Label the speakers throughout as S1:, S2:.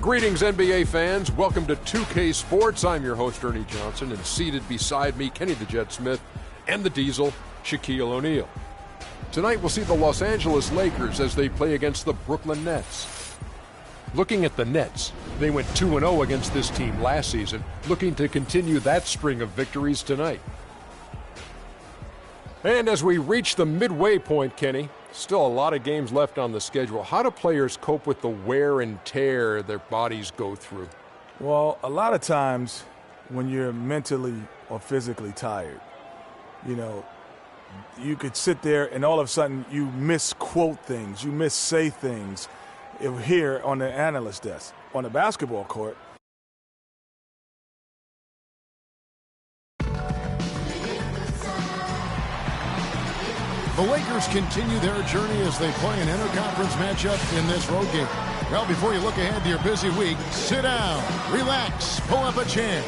S1: Greetings, NBA fans. Welcome to 2K Sports. I'm your host, Ernie Johnson, and seated beside me, Kenny the Jet Smith, and the Diesel, Shaquille O'Neal. Tonight, we'll see the Los Angeles Lakers as they play against the Brooklyn Nets. Looking at the Nets, they went 2-0 against this team last season, looking to continue that string of victories tonight. And as we reach the midway point, Kenny, still a lot of games left on the schedule. How do players cope with the wear and tear their bodies go through?
S2: Well, a lot of times when you're mentally or physically tired, you could sit there and all of a sudden you misquote things, you missay things here on the analyst desk. On the basketball court,
S3: the Lakers continue their journey as they play an interconference matchup in this road game. Well, before you look ahead to your busy week, sit down, relax, pull up a chair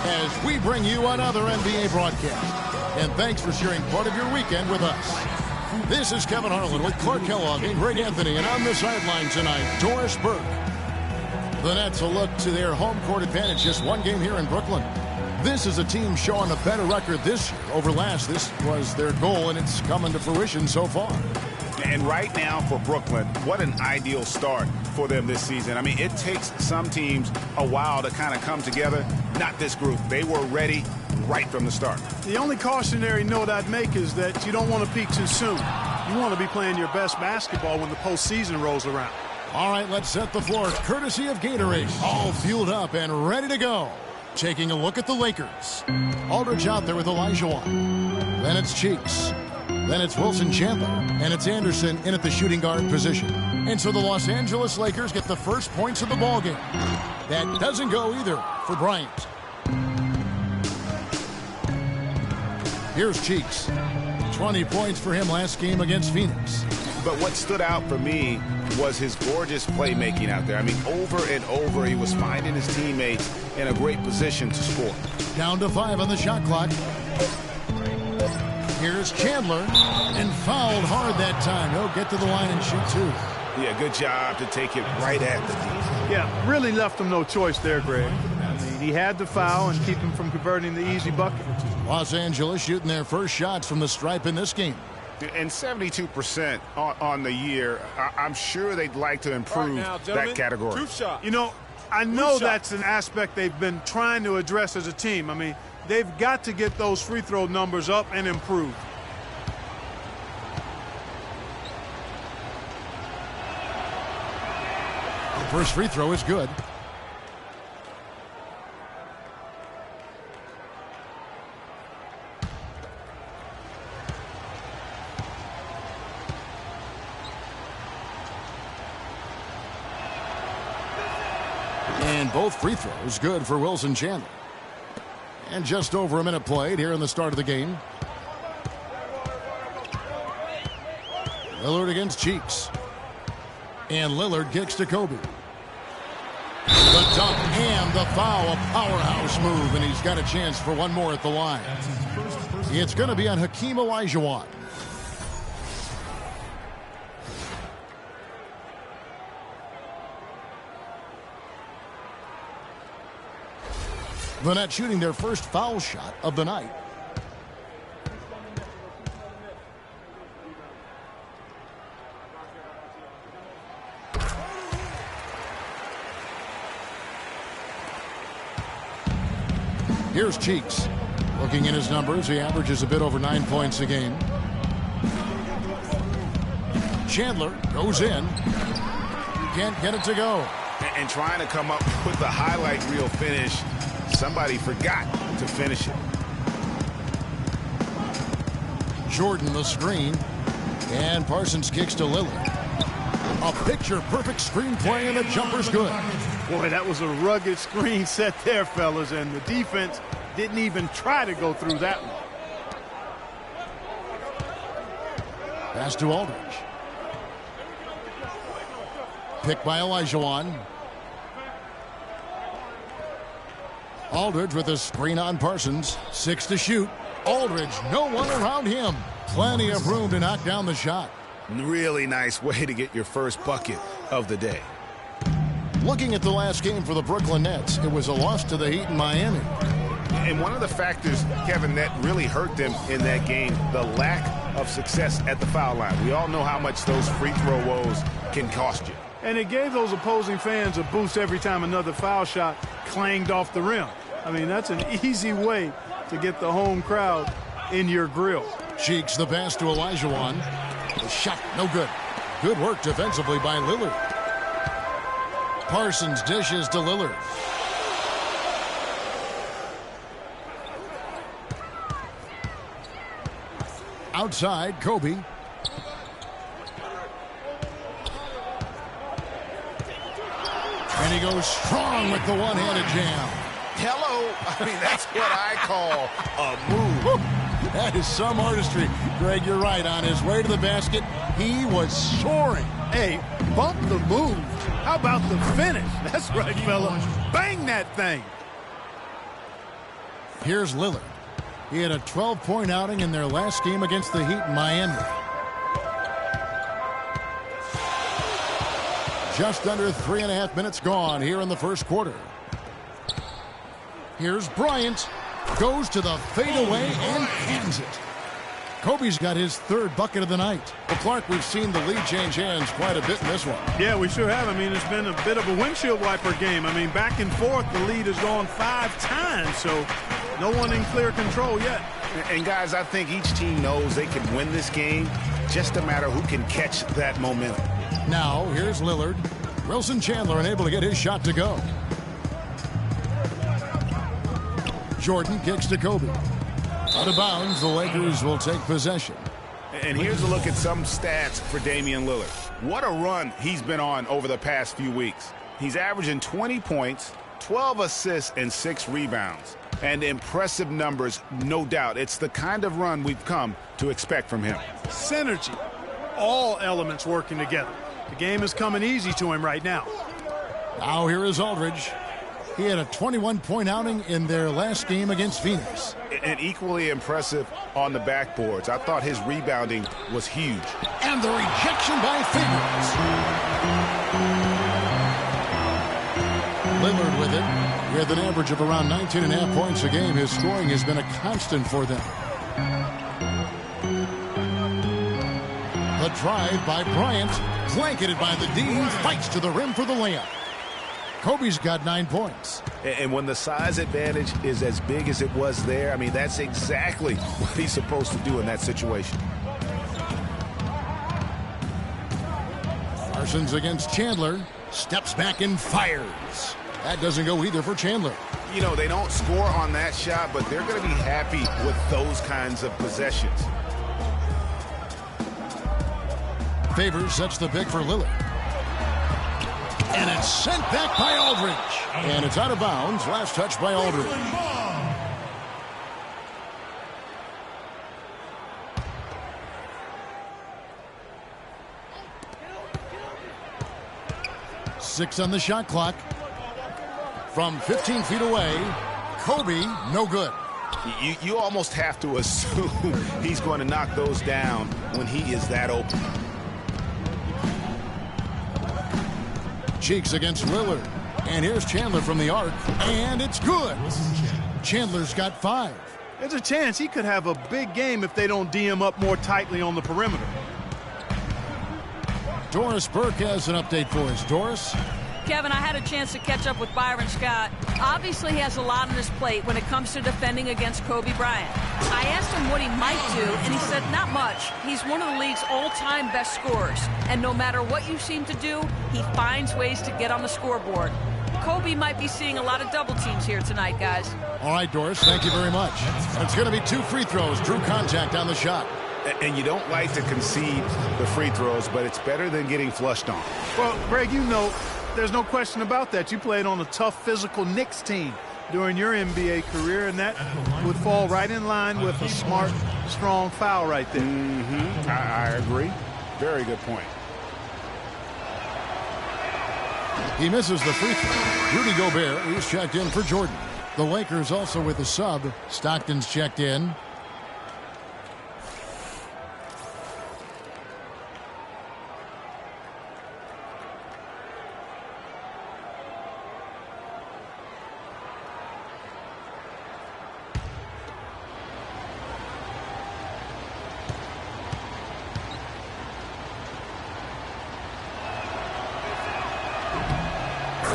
S3: as we bring you another NBA broadcast. And thanks for sharing part of your weekend with us. This is Kevin Harlan with Clark Kellogg and Greg Anthony, and on the sideline tonight, Doris Burke. The Nets will look to their home court advantage, just one game here in Brooklyn. This is a team showing a better record this year over last. This was their goal, and it's coming to fruition so far.
S4: And right now for Brooklyn, what an ideal start for them this season. I mean, it takes some teams a while to kind of come together. Not this group. They were ready right from the start.
S5: The only cautionary note I'd make is that you don't want to peak too soon. You want to be playing your best basketball when the postseason rolls around.
S3: All right, let's set the floor courtesy of Gatorade. All fueled up and ready to go. Taking a look at the Lakers. Aldridge out there with Olajuwon. Then it's Cheeks. Then it's Wilson Chandler. And it's Anderson in at the shooting guard position. And so the Los Angeles Lakers get the first points of the ballgame. That doesn't go either for Bryant. Here's Cheeks. 20 points for him last game against Phoenix.
S4: But what stood out for me was his gorgeous playmaking out there. I mean, over and over, he was finding his teammates in a great position to score.
S3: Down to 5 on the shot clock. Here's Chandler, and fouled hard that time. He'll get to the line and shoot two.
S4: Yeah, good job to take it right at the defense.
S5: Yeah, really left him no choice there, Greg. I mean, he had to foul and keep him from converting the easy bucket.
S3: Los Angeles shooting their first shots from the stripe in this game.
S4: And 72% on the year. I'm sure they'd like to improve that category.
S5: I know that's an aspect they've been trying to address as a team. I mean, they've got to get those free throw numbers up and improve.
S3: The first free throw is good. And both free throws good for Wilson Chandler. And just over a minute played here in the start of the game. Lillard against Cheeks. And Lillard kicks to Kobe. The dunk and the foul, a powerhouse move, and he's got a chance for one more at the line. It's going to be on Hakeem Olajuwon. The Nets shooting their first foul shot of the night. Here's Cheeks. Looking in his numbers, he averages a bit over 9 points a game. Chandler goes in. Can't get it to go.
S4: And trying to come up with the highlight reel finish. Somebody forgot to finish it.
S3: Jordan the screen. And Parsons kicks to Lillard. A picture-perfect screen play, and the jumper's good.
S5: Boy, that was a rugged screen set there, fellas, and the defense didn't even try to go through that one.
S3: Pass to Aldridge. Picked by Olajuwon. Aldridge with a screen on Parsons. 6 to shoot. Aldridge, no one around him. Plenty of room to knock down the shot.
S4: Really nice way to get your first bucket of the day.
S3: Looking at the last game for the Brooklyn Nets, it was a loss to the Heat in Miami.
S4: And one of the factors, Kevin, that really hurt them in that game, the lack of success at the foul line. We all know how much those free throw woes can cost you.
S5: And it gave those opposing fans a boost every time another foul shot clanged off the rim. I mean, that's an easy way to get the home crowd in your grill.
S3: Cheeks the pass to Olajuwon. The shot, no good. Good work defensively by Lillard. Parsons dishes to Lillard. Outside, Kobe. And he goes strong with the one-handed jam.
S4: Hello. I mean, that's what I call a move.
S3: That is some artistry. Greg, you're right. On his way to the basket, he was soaring.
S5: Hey, bump the move. How about the finish? That's right, fella. Bang that thing.
S3: Here's Lillard. He had a 12-point outing in their last game against the Heat in Miami. Just under 3.5 minutes gone here in the first quarter. Here's Bryant. Goes to the fadeaway and cans it. Kobe's got his third bucket of the night. Well, Clark, we've seen the lead change hands quite a bit in this one.
S5: Yeah, we sure have. I mean, it's been a bit of a windshield wiper game. I mean, back and forth, the lead has gone 5 times, so no one in clear control yet.
S4: And, guys, I think each team knows they can win this game. Just a matter who can catch that momentum.
S3: Now, here's Lillard. Wilson Chandler unable to get his shot to go. Jordan kicks to Kobe. Out of bounds, the Lakers will take possession.
S4: And here's a look at some stats for Damian Lillard. What a run he's been on over the past few weeks. He's averaging 20 points, 12 assists, and 6 rebounds. And impressive numbers, no doubt. It's the kind of run we've come to expect from him.
S5: Synergy. All elements working together. The game is coming easy to him right now.
S3: Now here is Aldridge. He had a 21-point outing in their last game against Phoenix.
S4: And equally impressive on the backboards. I thought his rebounding was huge.
S3: And the rejection by Favors. Lillard with it. With an average of around 19.5 points a game, his scoring has been a constant for them. The drive by Bryant. Blanketed by the D. Fights to the rim for the layup. Kobe's got 9 points.
S4: And when the size advantage is as big as it was there, I mean, that's exactly what he's supposed to do in that situation.
S3: Parsons against Chandler. Steps back and fires. That doesn't go either for Chandler.
S4: You know, they don't score on that shot, but they're going to be happy with those kinds of possessions.
S3: Favors sets the pick for Lillard. And it's sent back by Aldridge. And it's out of bounds. Last touch by Aldridge. Six on the shot clock. From 15 feet away, Kobe, no good.
S4: You almost have to assume he's going to knock those down when he is that open.
S3: Cheeks against Lillard. And here's Chandler from the arc. And it's good. Chandler's got 5.
S5: There's a chance he could have a big game if they don't D him up more tightly on the perimeter.
S3: Doris Burke has an update for us. Doris?
S6: Kevin, I had a chance to catch up with Byron Scott. Obviously, he has a lot on his plate when it comes to defending against Kobe Bryant. I asked him what he might do, and he said not much. He's one of the league's all-time best scorers, and no matter what you seem to do, he finds ways to get on the scoreboard. Kobe might be seeing a lot of double teams here tonight, guys.
S3: All right, Doris, thank you very much. It's going to be 2 free throws. Drew contact on the shot.
S4: And you don't like to concede the free throws, but it's better than getting flushed on.
S5: Well, Greg, you know, there's no question about that. You played on a tough, physical Knicks team during your NBA career, and that would fall right in line with a smart, strong foul right there.
S4: Mm-hmm. I agree. Very good point.
S3: He misses the free throw. Rudy Gobert is checked in for Jordan. The Lakers also with a sub. Stockton's checked in.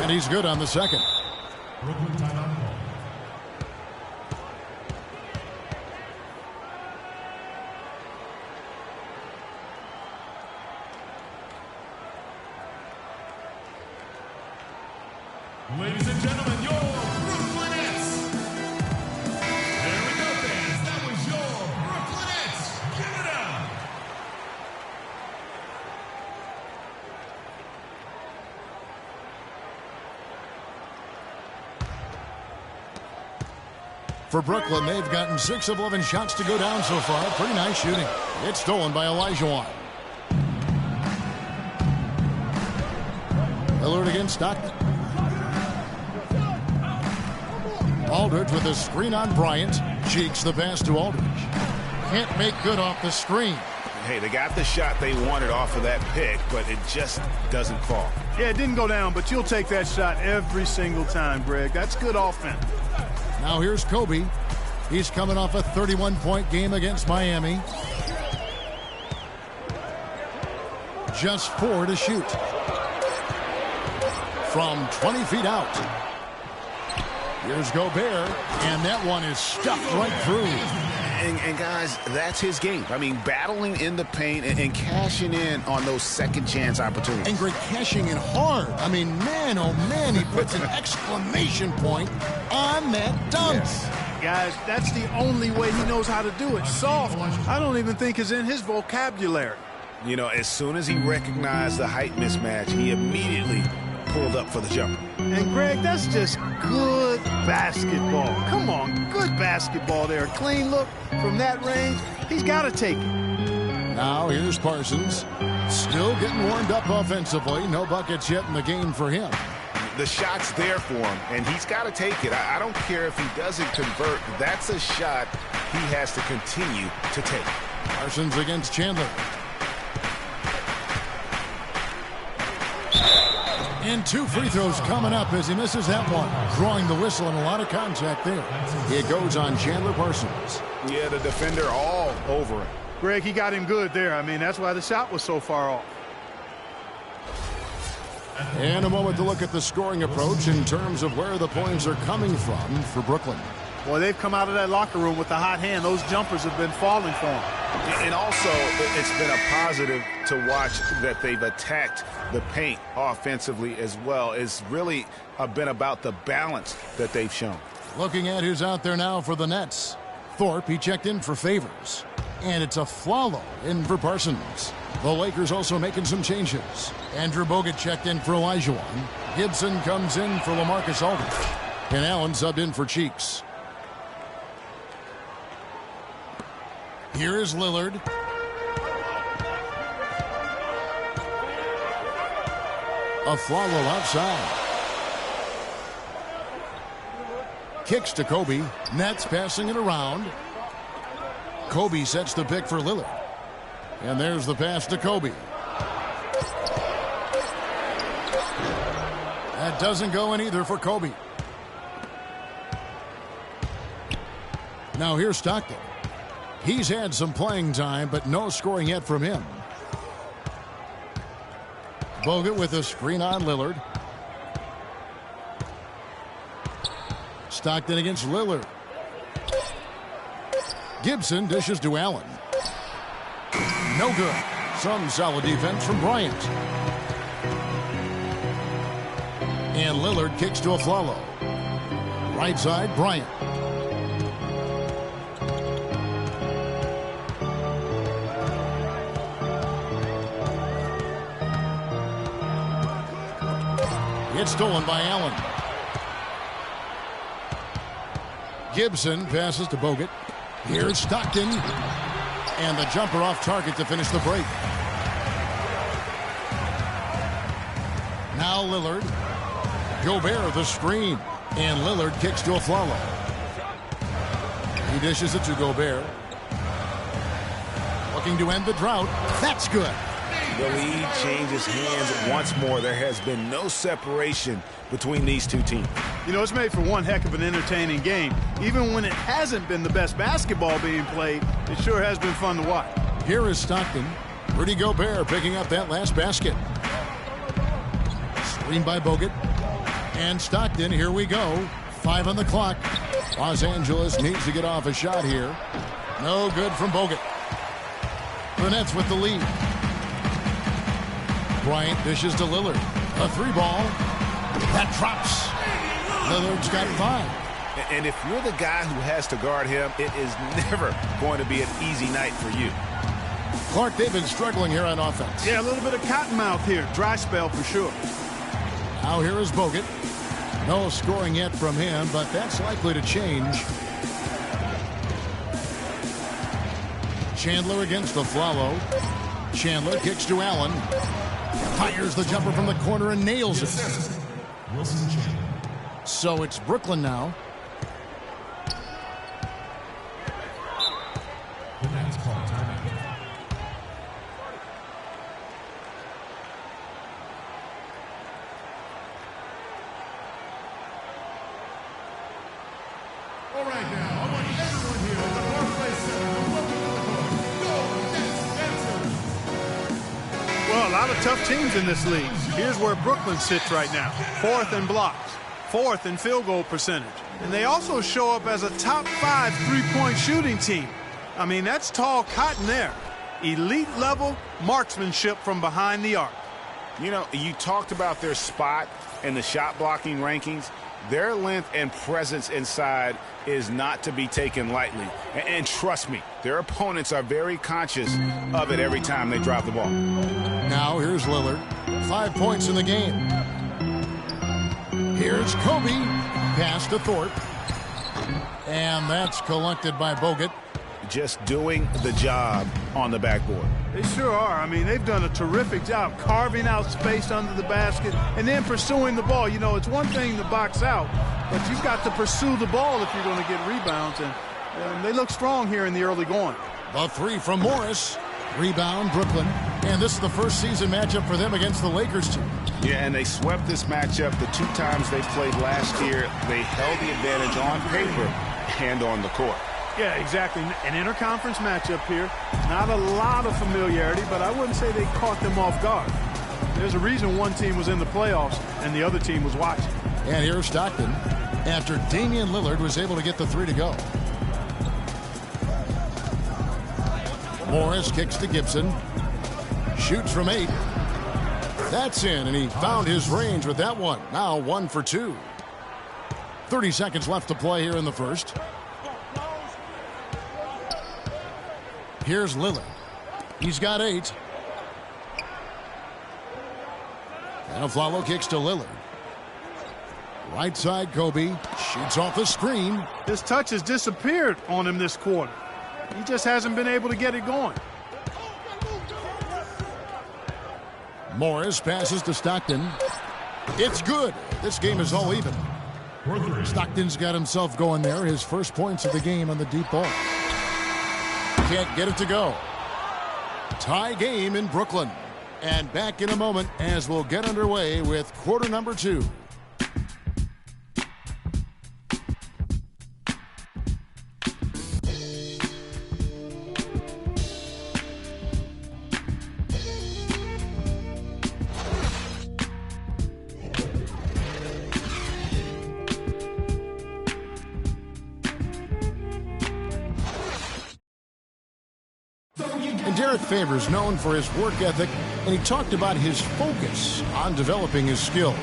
S3: And he's good on the second.
S7: Brooklyn timeout ball. Ladies and gentlemen, your Brooklyn Nets. There we go, fans. That was your Brooklyn Nets. Give it up.
S3: For Brooklyn, they've gotten 6 of 11 shots to go down so far. Pretty nice shooting. It's stolen by Olajuwon. Lillard against Stockton. Aldridge with a screen on Bryant. Cheeks the pass to Aldridge. Can't make good off the screen.
S4: Hey, they got the shot they wanted off of that pick, but it just doesn't fall.
S5: Yeah, it didn't go down, but you'll take that shot every single time, Greg. That's good offense.
S3: Now here's Kobe. He's coming off a 31-point game against Miami. Just 4 to shoot. From 20 feet out. Here's Gobert, and that one is stuffed right through.
S4: And guys, that's his game. I mean, battling in the paint and cashing in on those second chance opportunities.
S3: And Greg cashing in hard. I mean, man, oh man, he puts an exclamation point on that dunk.
S4: Yes.
S5: Guys, that's the only way he knows how to do it. Soft, I don't even think is in his vocabulary.
S4: You know, as soon as he recognized the height mismatch, he immediately pulled up for the jumper.
S5: And Greg, that's just good basketball. Come on, good basketball there. A clean look from that range. He's got to take it.
S3: Now here's Parsons. Still getting warmed up offensively. No buckets yet in the game for him.
S4: The shot's there for him, and he's got to take it. I don't care if he doesn't convert. That's a shot he has to continue to take.
S3: Parsons against Chandler. And 2 free throws coming up as he misses that one. Drawing the whistle and a lot of contact there. It goes on Chandler Parsons.
S4: Yeah, the defender all over him.
S5: Greg, he got him good there. I mean, that's why the shot was so far off.
S3: And a moment to look at the scoring approach in terms of where the points are coming from for Brooklyn.
S5: Boy, they've come out of that locker room with the hot hand. Those jumpers have been falling for them.
S4: And also, it's been a positive to watch that they've attacked the paint offensively as well. It's really been about the balance that they've shown.
S3: Looking at who's out there now for the Nets. Thorpe, he checked in for Favors. And it's a Flalo in for Parsons. The Lakers also making some changes. Andrew Bogut checked in for Olajuwon. Gibson comes in for LaMarcus Aldridge. And Allen subbed in for Cheeks. Here is Lillard. Flalo outside. Kicks to Kobe. Nets passing it around. Kobe sets the pick for Lillard. And there's the pass to Kobe. That doesn't go in either for Kobe. Now here's Stockton. He's had some playing time, but no scoring yet from him. Bogut with a screen on Lillard. Stockton against Lillard. Gibson dishes to Allen. No good. Some solid defense from Bryant. And Lillard kicks to Flalo. Right side, Bryant. It's stolen by Allen. Gibson passes to Bogut. Here's Stockton. And the jumper off target to finish the break. Now Lillard. Gobert the screen. And Lillard kicks to Flalo. He dishes it to Gobert. Looking to end the drought. That's good.
S4: The lead changes hands once more. There has been no separation between these two teams.
S5: You know, it's made for one heck of an entertaining game. Even when it hasn't been the best basketball being played, it sure has been fun to watch.
S3: Here is Stockton. Rudy Gobert picking up that last basket. Screen by Bogut. And Stockton, here we go. 5 on the clock. Los Angeles needs to get off a shot here. No good from Bogut. The Nets with the lead. Bryant dishes to Lillard. A 3-ball. That drops. Lillard's got 5.
S4: And if you're the guy who has to guard him, it is never going to be an easy night for you.
S3: Clark, they've been struggling here on offense.
S5: Yeah, a little bit of cottonmouth here. Dry spell for sure.
S3: Now here is Bogut. No scoring yet from him, but that's likely to change. Chandler against Afflalo. Chandler kicks to Allen. Fires the jumper from the corner and nails it. So it's Brooklyn now.
S7: All right, now, I want everyone here at the Barclays Center to welcome to the court. Go Nets dancers!
S5: Well, a lot of tough teams in this league. Here's where Brooklyn sits right now. 4th in blocks, 4th in field goal percentage. And they also show up as a top 5 3-point shooting team. I mean, that's tall cotton there. Elite level marksmanship from behind the arc.
S4: You know, you talked about their spot in the shot blocking rankings. Their length and presence inside is not to be taken lightly. And trust me, their opponents are very conscious of it every time they drop the ball.
S3: Now here's Lillard. 5 points in the game. Here's Kobe. Pass to Thorpe. And that's collected by Bogut.
S4: Just doing the job on the backboard.
S5: They sure are. I mean, they've done a terrific job carving out space under the basket and then pursuing the ball. You know, it's one thing to box out, but you've got to pursue the ball if you're going to get rebounds. And they look strong here in the early going.
S3: The 3 from Morris. Rebound, Brooklyn. And this is the first season matchup for them against the Lakers team.
S4: Yeah, and they swept this matchup the 2 times they played last year. They held the advantage on paper and on the court.
S5: Yeah, exactly. An interconference matchup here. Not a lot of familiarity, but I wouldn't say they caught them off guard. There's a reason one team was in the playoffs and the other team was watching.
S3: And here's Stockton after Damian Lillard was able to get the 3 to go. Morris kicks to Gibson. Shoots from 8. That's in, and he found his range with that one. Now 1 for 2. 30 seconds left to play here in the first. Here's Lillard. He's got 8. And Afflalo kicks to Lillard. Right side, Kobe shoots off the screen.
S5: His touch has disappeared on him this quarter. He just hasn't been able to get it going.
S3: Morris passes to Stockton. It's good. This game is all even. Stockton's got himself going there. His first points of the game on the deep ball. Can't get it to go. Tie game in Brooklyn. And back in a moment as we'll get underway with quarter number 2. And Derek Favors known for his work ethic, and he talked about his focus on developing his skills.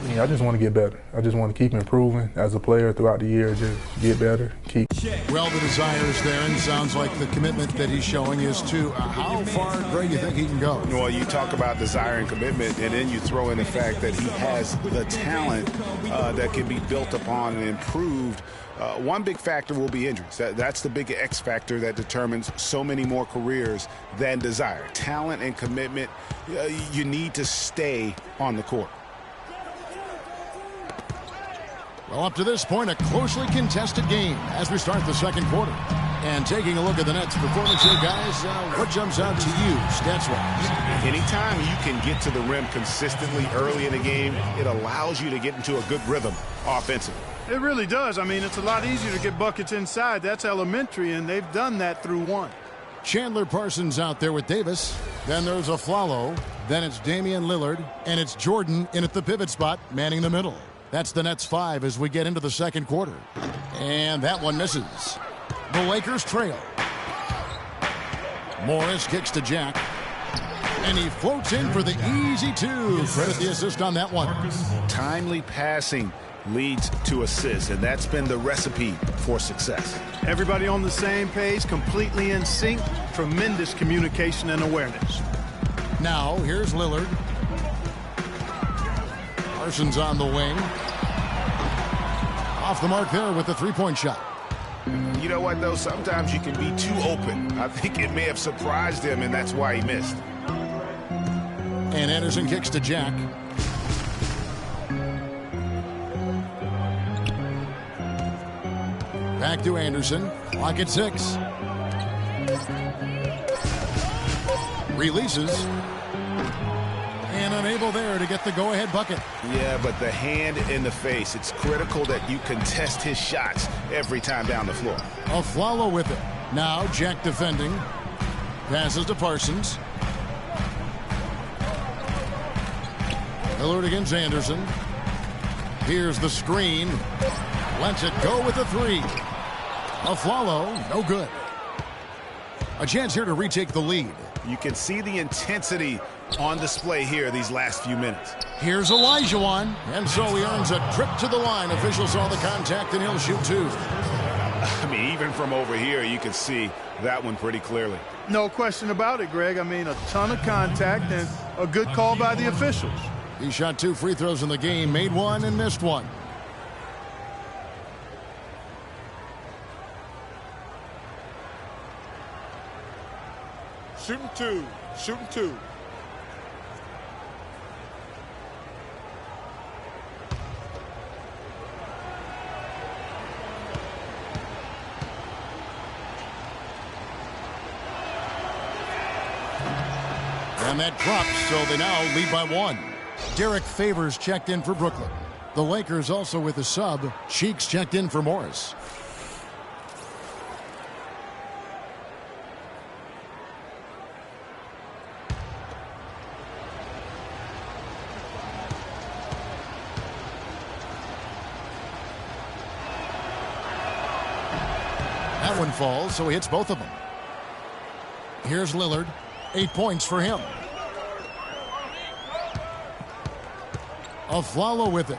S8: I just want to get better. I just want to keep improving as a player throughout the year, just get better, keep.
S3: Well, the desire is there, and sounds like the commitment that he's showing is to how far, Greg, you think he can go?
S4: Well, you talk about desire and commitment, and then you throw in the fact that he has the talent that can be built upon and improved. One big factor will be injuries. That's the big X factor that determines so many more careers than desire. Talent and commitment, you need to stay on the court.
S3: Well, up to this point, a closely contested game as we start the second quarter. And taking a look at the Nets' performance here, guys, what jumps out to you, stats-wise?
S4: Anytime you can get to the rim consistently early in the game, it allows you to get into a good rhythm offensively.
S5: It really does. I mean, it's a lot easier to get buckets inside. That's elementary, and they've done that through one.
S3: Chandler Parsons out there with Davis. Then there's Afflalo. Then it's Damian Lillard. And it's Jordan in at the pivot spot, manning the middle. That's the Nets 5 as we get into the second quarter. And that one misses. The Lakers trail. Morris kicks to Jack. And he floats in for the easy 2. Credit the assist on that one.
S4: Timely passing leads to assists, and that's been the recipe for success.
S5: Everybody on the same page, completely in sync. Tremendous communication and awareness.
S3: Now, here's Lillard. Parsons on the wing. Off the mark there with the three-point shot.
S4: You know what, though? Sometimes you can be too open. I think it may have surprised him, and that's why he missed.
S3: And Anderson kicks to Jack. Back to Anderson. Clock at 6. Releases. And unable there to get the go-ahead bucket.
S4: Yeah, but the hand in the face. It's critical that you contest his shots every time down the floor.
S3: Afflalo with it. Now Jack defending. Passes to Parsons. Lillard against Anderson. Here's the screen. Lets it go with the 3. Afflalo, no good. A chance here to retake the lead.
S4: You can see the intensity on display here these last few minutes.
S3: Here's Olajuwon, and so he earns a trip to the line. Officials saw the contact, and he'll shoot 2.
S4: I mean, even from over here, you can see that one pretty clearly.
S5: No question about it, Greg. I mean, a ton of contact and a good call by the officials.
S3: He shot 2 free throws in the game, made 1 and missed 1.
S2: Shooting 2. Shooting 2.
S3: And that drops, so they now lead by 1. Derek Favors checked in for Brooklyn. The Lakers also with a sub. Cheeks checked in for Morris. That one falls, so he hits both of them. Here's Lillard. 8 points for him. Afflalo with it.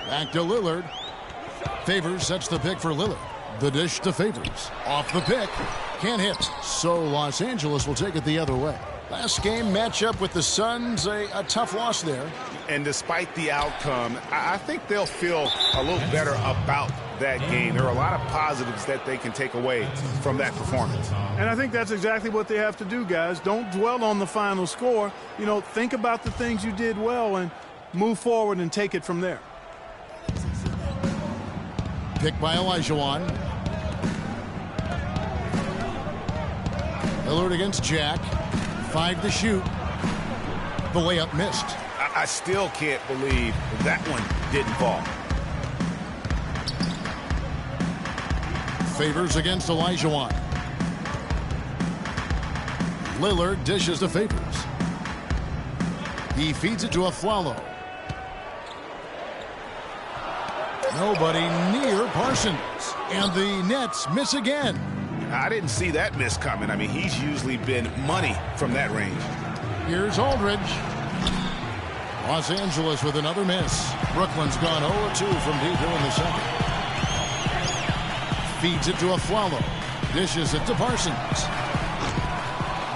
S3: Back to Lillard. Favors sets the pick for Lillard. The dish to Favors. Off the pick. Can't hit. So Los Angeles will take it the other way. Last game matchup with the Suns, a tough loss there.
S4: And despite the outcome, I think they'll feel a little better about that game. There are a lot of positives that they can take away from that performance.
S5: And I think that's exactly what they have to do, guys. Don't dwell on the final score. You know, think about the things you did well and move forward and take it from there.
S3: Picked by Olajuwon. Lillard against Jack. 5 to shoot. The layup missed.
S4: I still can't believe that one didn't fall.
S3: Favors against Olajuwon. Lillard dishes to Favors. He feeds it to Afflalo. Nobody near Parsons. And the Nets miss again.
S4: I didn't see that miss coming. I mean, he's usually been money from that range.
S3: Here's Aldridge. Los Angeles with another miss. Brooklyn's gone 0-2 from deep in the second. Feeds it to Afflalo. Dishes it to Parsons.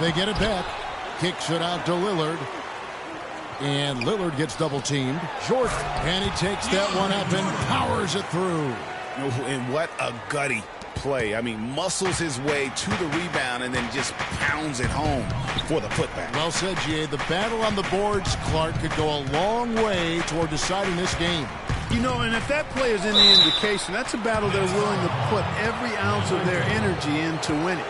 S3: They get it back. Kicks it out to Lillard. And Lillard gets double-teamed. Short. And he takes that one up and powers it through.
S4: And what a gutty play. I mean, muscles his way to the rebound and then just pounds it home for the putback.
S3: Well said, G.A. The battle on the boards, Clark, could go a long way toward deciding this game.
S5: You know, and if that play is any indication, that's a battle they're willing to put every ounce of their energy into winning.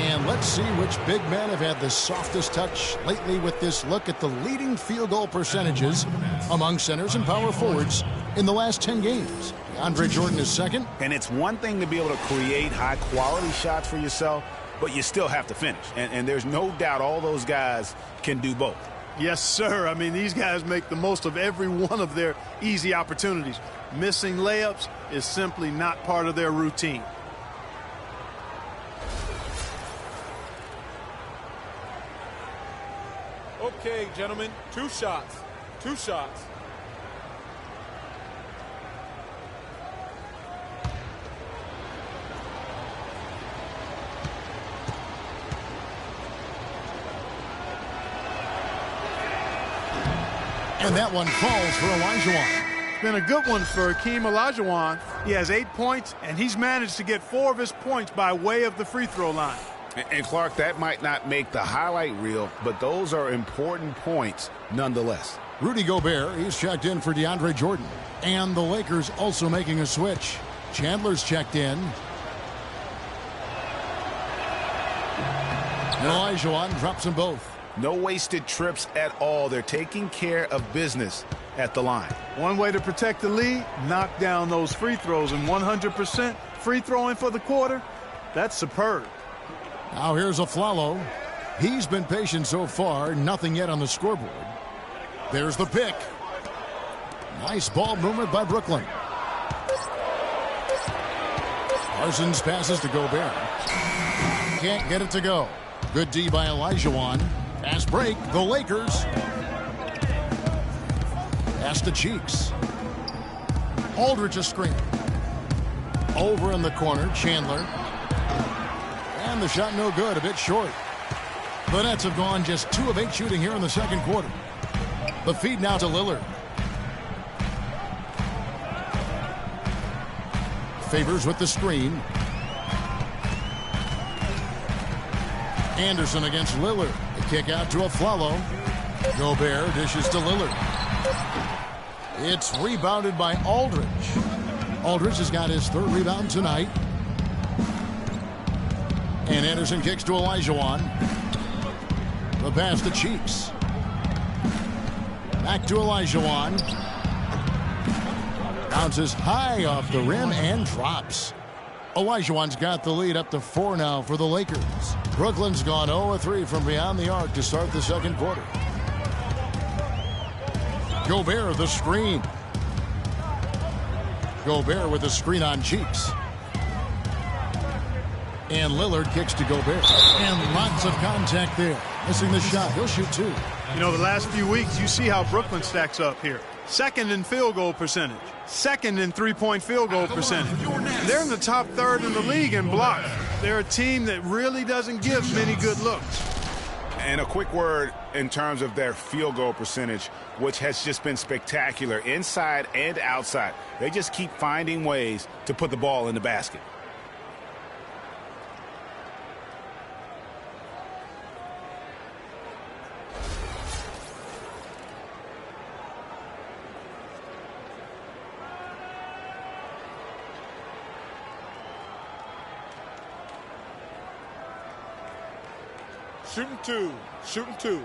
S3: And let's see which big men have had the softest touch lately with this look at the leading field goal percentages among centers and power forwards in the last 10 games. DeAndre Jordan is second.
S4: And it's one thing to be able to create high-quality shots for yourself, but you still have to finish. And there's no doubt all those guys can do both.
S5: Yes, sir. I mean, these guys make the most of every one of their easy opportunities. Missing layups is simply not part of their routine.
S2: Okay, gentlemen, 2 shots. 2 shots.
S3: And that one falls for Olajuwon.
S5: It's been a good one for Hakeem Olajuwon. He has 8 points, and he's managed to get 4 of his points by way of the free throw line.
S4: And Clark, that might not make the highlight reel, but those are important points nonetheless.
S3: Rudy Gobert, he's checked in for DeAndre Jordan. And the Lakers also making a switch. Chandler's checked in. And Olajuwon drops them both.
S4: No wasted trips at all. They're taking care of business at the line.
S5: One way to protect the lead, knock down those free throws, and 100% free throwing for the quarter, that's superb.
S3: Now here's Afflalo. He's been patient so far, nothing yet on the scoreboard. There's the pick. Nice ball movement by Brooklyn. Parsons passes to Gobert. Can't get it to go. Good D by Olajuwon. Fast break, the Lakers. Pass to Cheeks. Aldridge a screen. Over in the corner, Chandler. And the shot no good, a bit short. The Nets have gone just 2 of 8 shooting here in the second quarter. The feed now to Lillard. Favors with the screen. Anderson against Lillard. The kick out to Afflalo. Gobert dishes to Lillard. It's rebounded by Aldridge. Aldridge has got his 3rd rebound tonight. And Anderson kicks to Olajuwon. The pass to Cheeks. Back to Olajuwon. Bounces high off the rim and drops. Olajuwon's got the lead up to 4 now for the Lakers. Brooklyn's gone 0-3 from beyond the arc to start the second quarter. Gobert the screen. Gobert with the screen on Cheeks. And Lillard kicks to Gobert. And lots of contact there. Missing the shot. He'll shoot 2.
S5: You know, the last few weeks, you see how Brooklyn stacks up here. 2nd in field goal percentage. 2nd in three-point field goal percentage. They're in the top 3rd in the league in blocks. They're a team that really doesn't give many good looks.
S4: And a quick word in terms of their field goal percentage, which has just been spectacular inside and outside. They just keep finding ways to put the ball in the basket.
S2: Shooting 2. Shooting 2.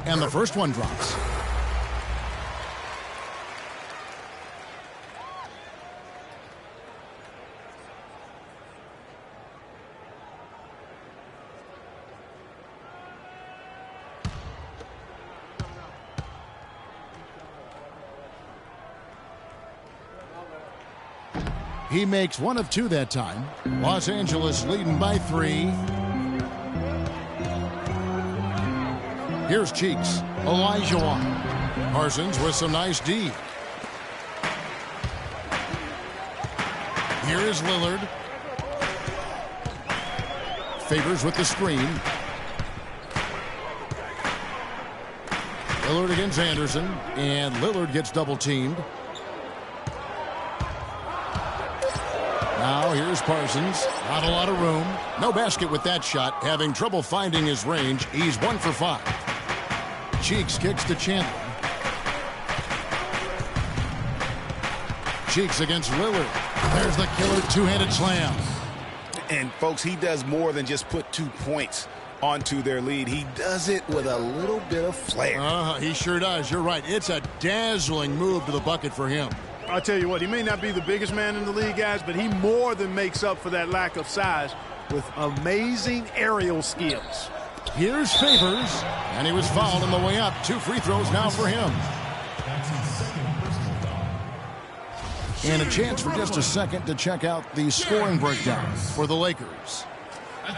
S3: And the first one drops. He makes 1 of 2 that time. Los Angeles leading by 3. Here's Cheeks. Olajuwon. Parsons with some nice D. Here is Lillard. Favors with the screen. Lillard against Anderson. And Lillard gets double teamed. Now here's Parsons. Not a lot of room. No basket with that shot. Having trouble finding his range. He's 1 for 5. Cheeks kicks to Chandler. Cheeks against Lillard. There's the killer two-handed slam.
S4: And, folks, he does more than just put 2 points onto their lead. He does it with a little bit of flair.
S3: He sure does. You're right. It's a dazzling move to the bucket for him.
S5: I'll tell you what, he may not be the biggest man in the league, guys, but he more than makes up for that lack of size with amazing aerial skills.
S3: Here's Favors, and he was fouled on the way up. 2 free throws now for him. And a chance for just a second to check out the scoring breakdown for the Lakers.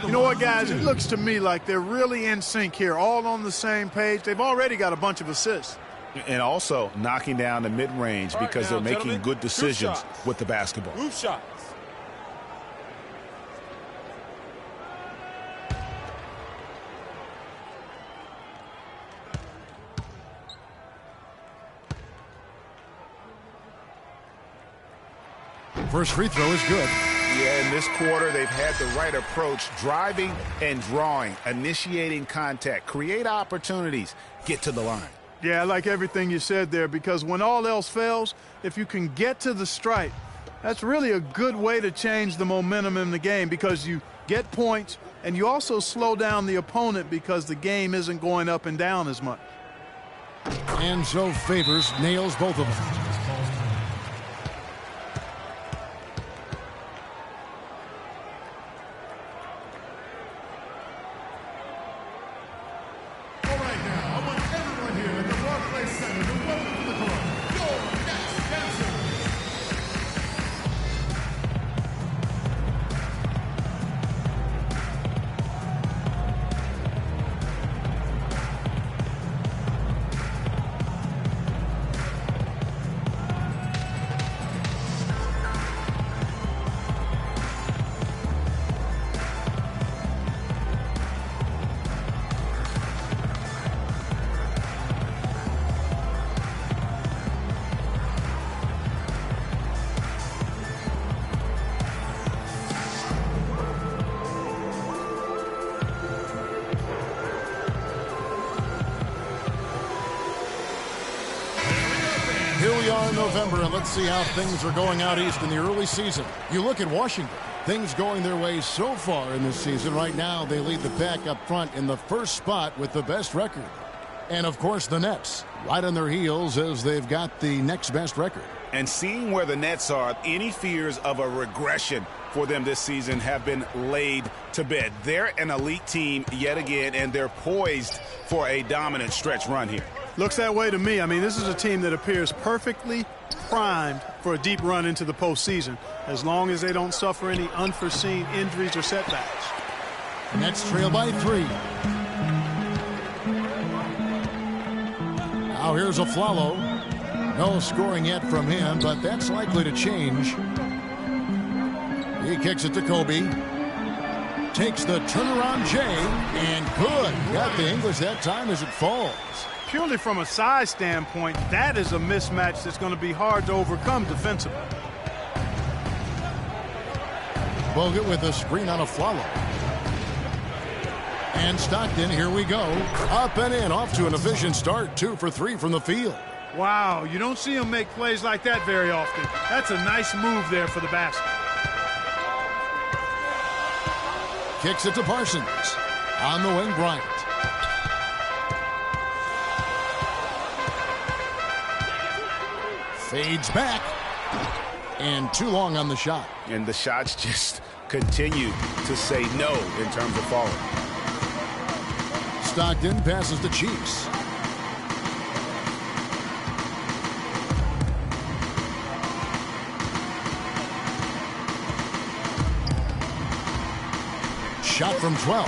S5: You know what, guys? It looks to me like they're really in sync here, all on the same page. They've already got a bunch of assists.
S4: And also knocking down the mid-range because they're making good decisions with the basketball.
S2: Roof shots.
S3: First free throw is good.
S4: Yeah, in this quarter, they've had the right approach, driving and drawing, initiating contact, create opportunities, get to the line.
S5: Yeah, I like everything you said there, because when all else fails, if you can get to the stripe, that's really a good way to change the momentum in the game, because you get points and you also slow down the opponent because the game isn't going up and down as much.
S3: And so Favors nails both of them. Here we are in November, and let's see how things are going out east in the early season. You look at Washington. Things going their way so far in this season. Right now, they lead the pack up front in the first spot with the best record. And, of course, the Nets right on their heels as they've got the next best record.
S4: And seeing where the Nets are, any fears of a regression for them this season have been laid to bed. They're an elite team yet again, and they're poised for a dominant stretch run here.
S5: Looks that way to me. I mean, this is a team that appears perfectly primed for a deep run into the postseason, as long as they don't suffer any unforeseen injuries or setbacks.
S3: The Nets trail by 3. Now here's Afflalo. No scoring yet from him, but that's likely to change. He kicks it to Kobe. Takes the turnaround J, and good. Got the English that time as it falls.
S5: Purely from a size standpoint, that is a mismatch that's going to be hard to overcome defensively.
S3: Bogut with a screen on Afflalo. And Stockton, here we go. Up and in, off to an efficient start. 2 for 3 from the field.
S5: Wow, you don't see him make plays like that very often. That's a nice move there for the basket.
S3: Kicks it to Parsons. On the wing, Bryant. Fades back. And too long on the shot.
S4: And the shots just continue to say no in terms of falling.
S3: Stockton passes to Cheeks. Shot from 12.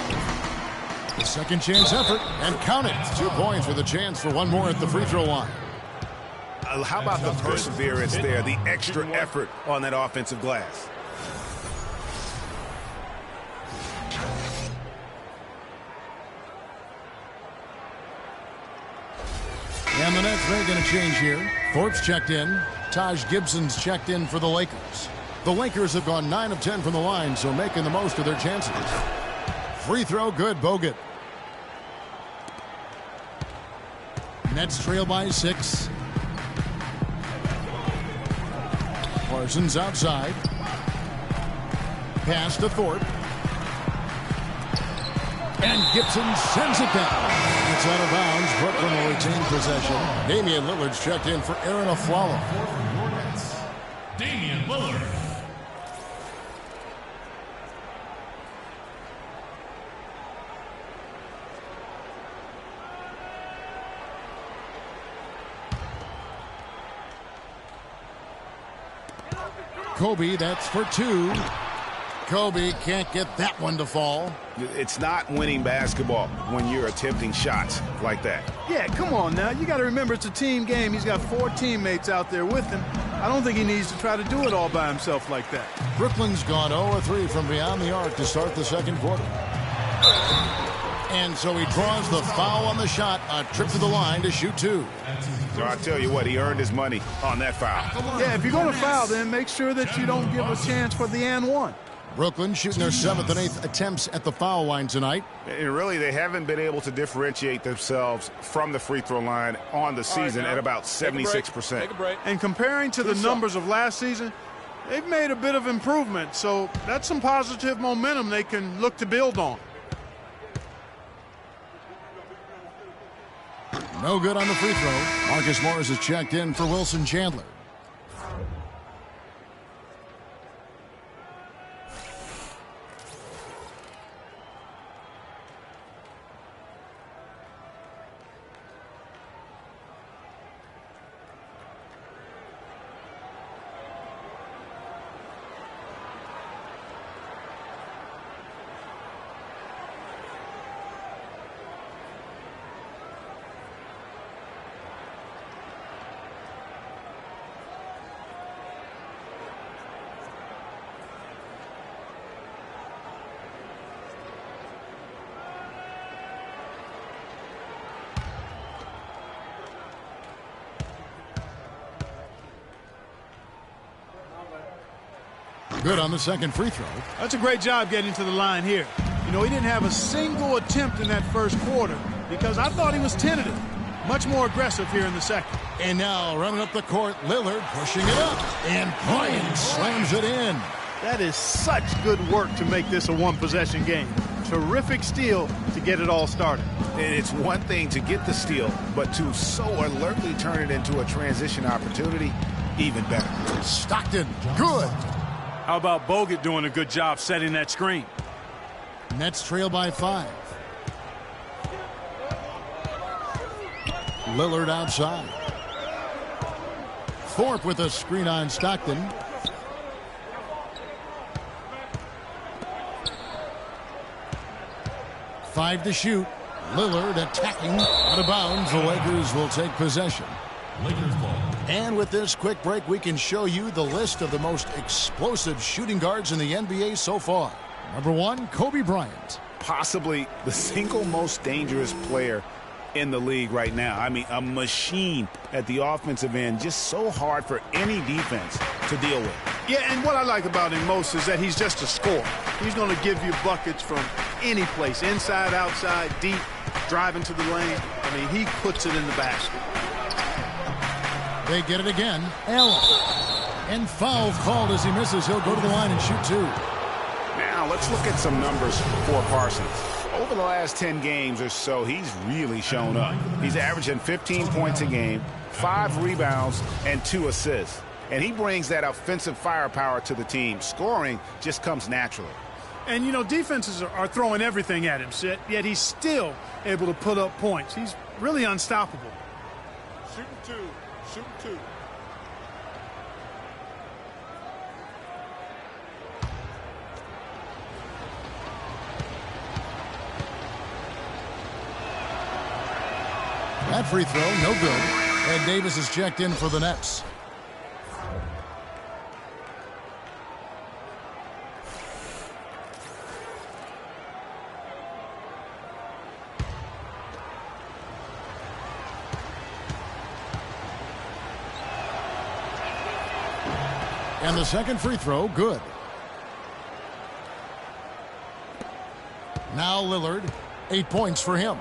S3: The second chance effort, and count it. 2 points with a chance for one more at the free throw line.
S4: How about the perseverance there, the extra effort on that offensive glass?
S3: And the Nets making a change here. Thorpe's checked in. Taj Gibson's checked in for the Lakers. The Lakers have gone 9 of 10 from the line, so making the most of their chances. Free throw good, Bogut. Nets trail by 6. Parsons outside. Pass to Thorpe. And Gibson sends it down. It's out of bounds. Brooklyn will retain possession. Damian Lillard's checked in for Aaron Aflalo.
S7: Damian Lillard.
S3: Kobe, that's for 2. Kobe can't get that one to fall.
S4: It's not winning basketball when you're attempting shots like that.
S5: Yeah, come on now. You got to remember it's a team game. He's got 4 teammates out there with him. I don't think he needs to try to do it all by himself like that.
S3: Brooklyn's gone 0-3 from beyond the arc to start the second quarter. And so he draws the foul on the shot. A trip to the line to shoot 2.
S4: So I tell you what, he earned his money on that foul.
S5: Yeah, if you're going to foul, then make sure that you don't give a chance for the and one.
S3: Brooklyn shooting their 7th and 8th attempts at the foul line tonight.
S4: And really, they haven't been able to differentiate themselves from the free throw line on the season at about 76%.
S1: Take a break.
S5: And comparing to the numbers of last season, they've made a bit of improvement. So that's some positive momentum they can look to build on.
S3: No good on the free throw. Marcus Morris is checked in for Wilson Chandler. Good on the second free throw.
S5: That's a great job getting to the line here. You know, he didn't have a single attempt in that first quarter because I thought he was tentative. Much more aggressive here in the second.
S3: And now running up the court, Lillard pushing it up. And Bryant slams it in.
S5: That is such good work to make this a one-possession game. Terrific steal to get it all started.
S4: And it's one thing to get the steal, but to so alertly turn it into a transition opportunity, even better.
S3: Stockton, good.
S5: How about Bogut doing a good job setting that screen?
S3: Nets trail by 5. Lillard outside. Thorpe with a screen on Stockton. Five to shoot. Lillard attacking out of bounds. The Lakers will take possession.
S7: Lakers ball.
S3: And with this quick break, we can show you the list of the most explosive shooting guards in the NBA so far. Number 1, Kobe Bryant.
S4: Possibly the single most dangerous player in the league right now. I mean, a machine at the offensive end, just so hard for any defense to deal with.
S5: Yeah, and what I like about him most is that he's just a scorer. He's going to give you buckets from any place, inside, outside, deep, driving to the lane. I mean, he puts it in the basket.
S3: They get it again. Allen. And foul called as he misses. He'll go to the line and shoot 2.
S4: Now, let's look at some numbers for Parsons. Over the last 10 games or so, he's really shown up. He's averaging 15 points a game, 5 rebounds, and 2 assists. And he brings that offensive firepower to the team. Scoring just comes naturally.
S5: And, you know, defenses are throwing everything at him, yet he's still able to put up points. He's really unstoppable.
S1: Shooting 2. Shooting 2.
S3: That free throw, no good. And Davis is checked in for the Nets. And the second free throw, good. Now Lillard, 8 points for him.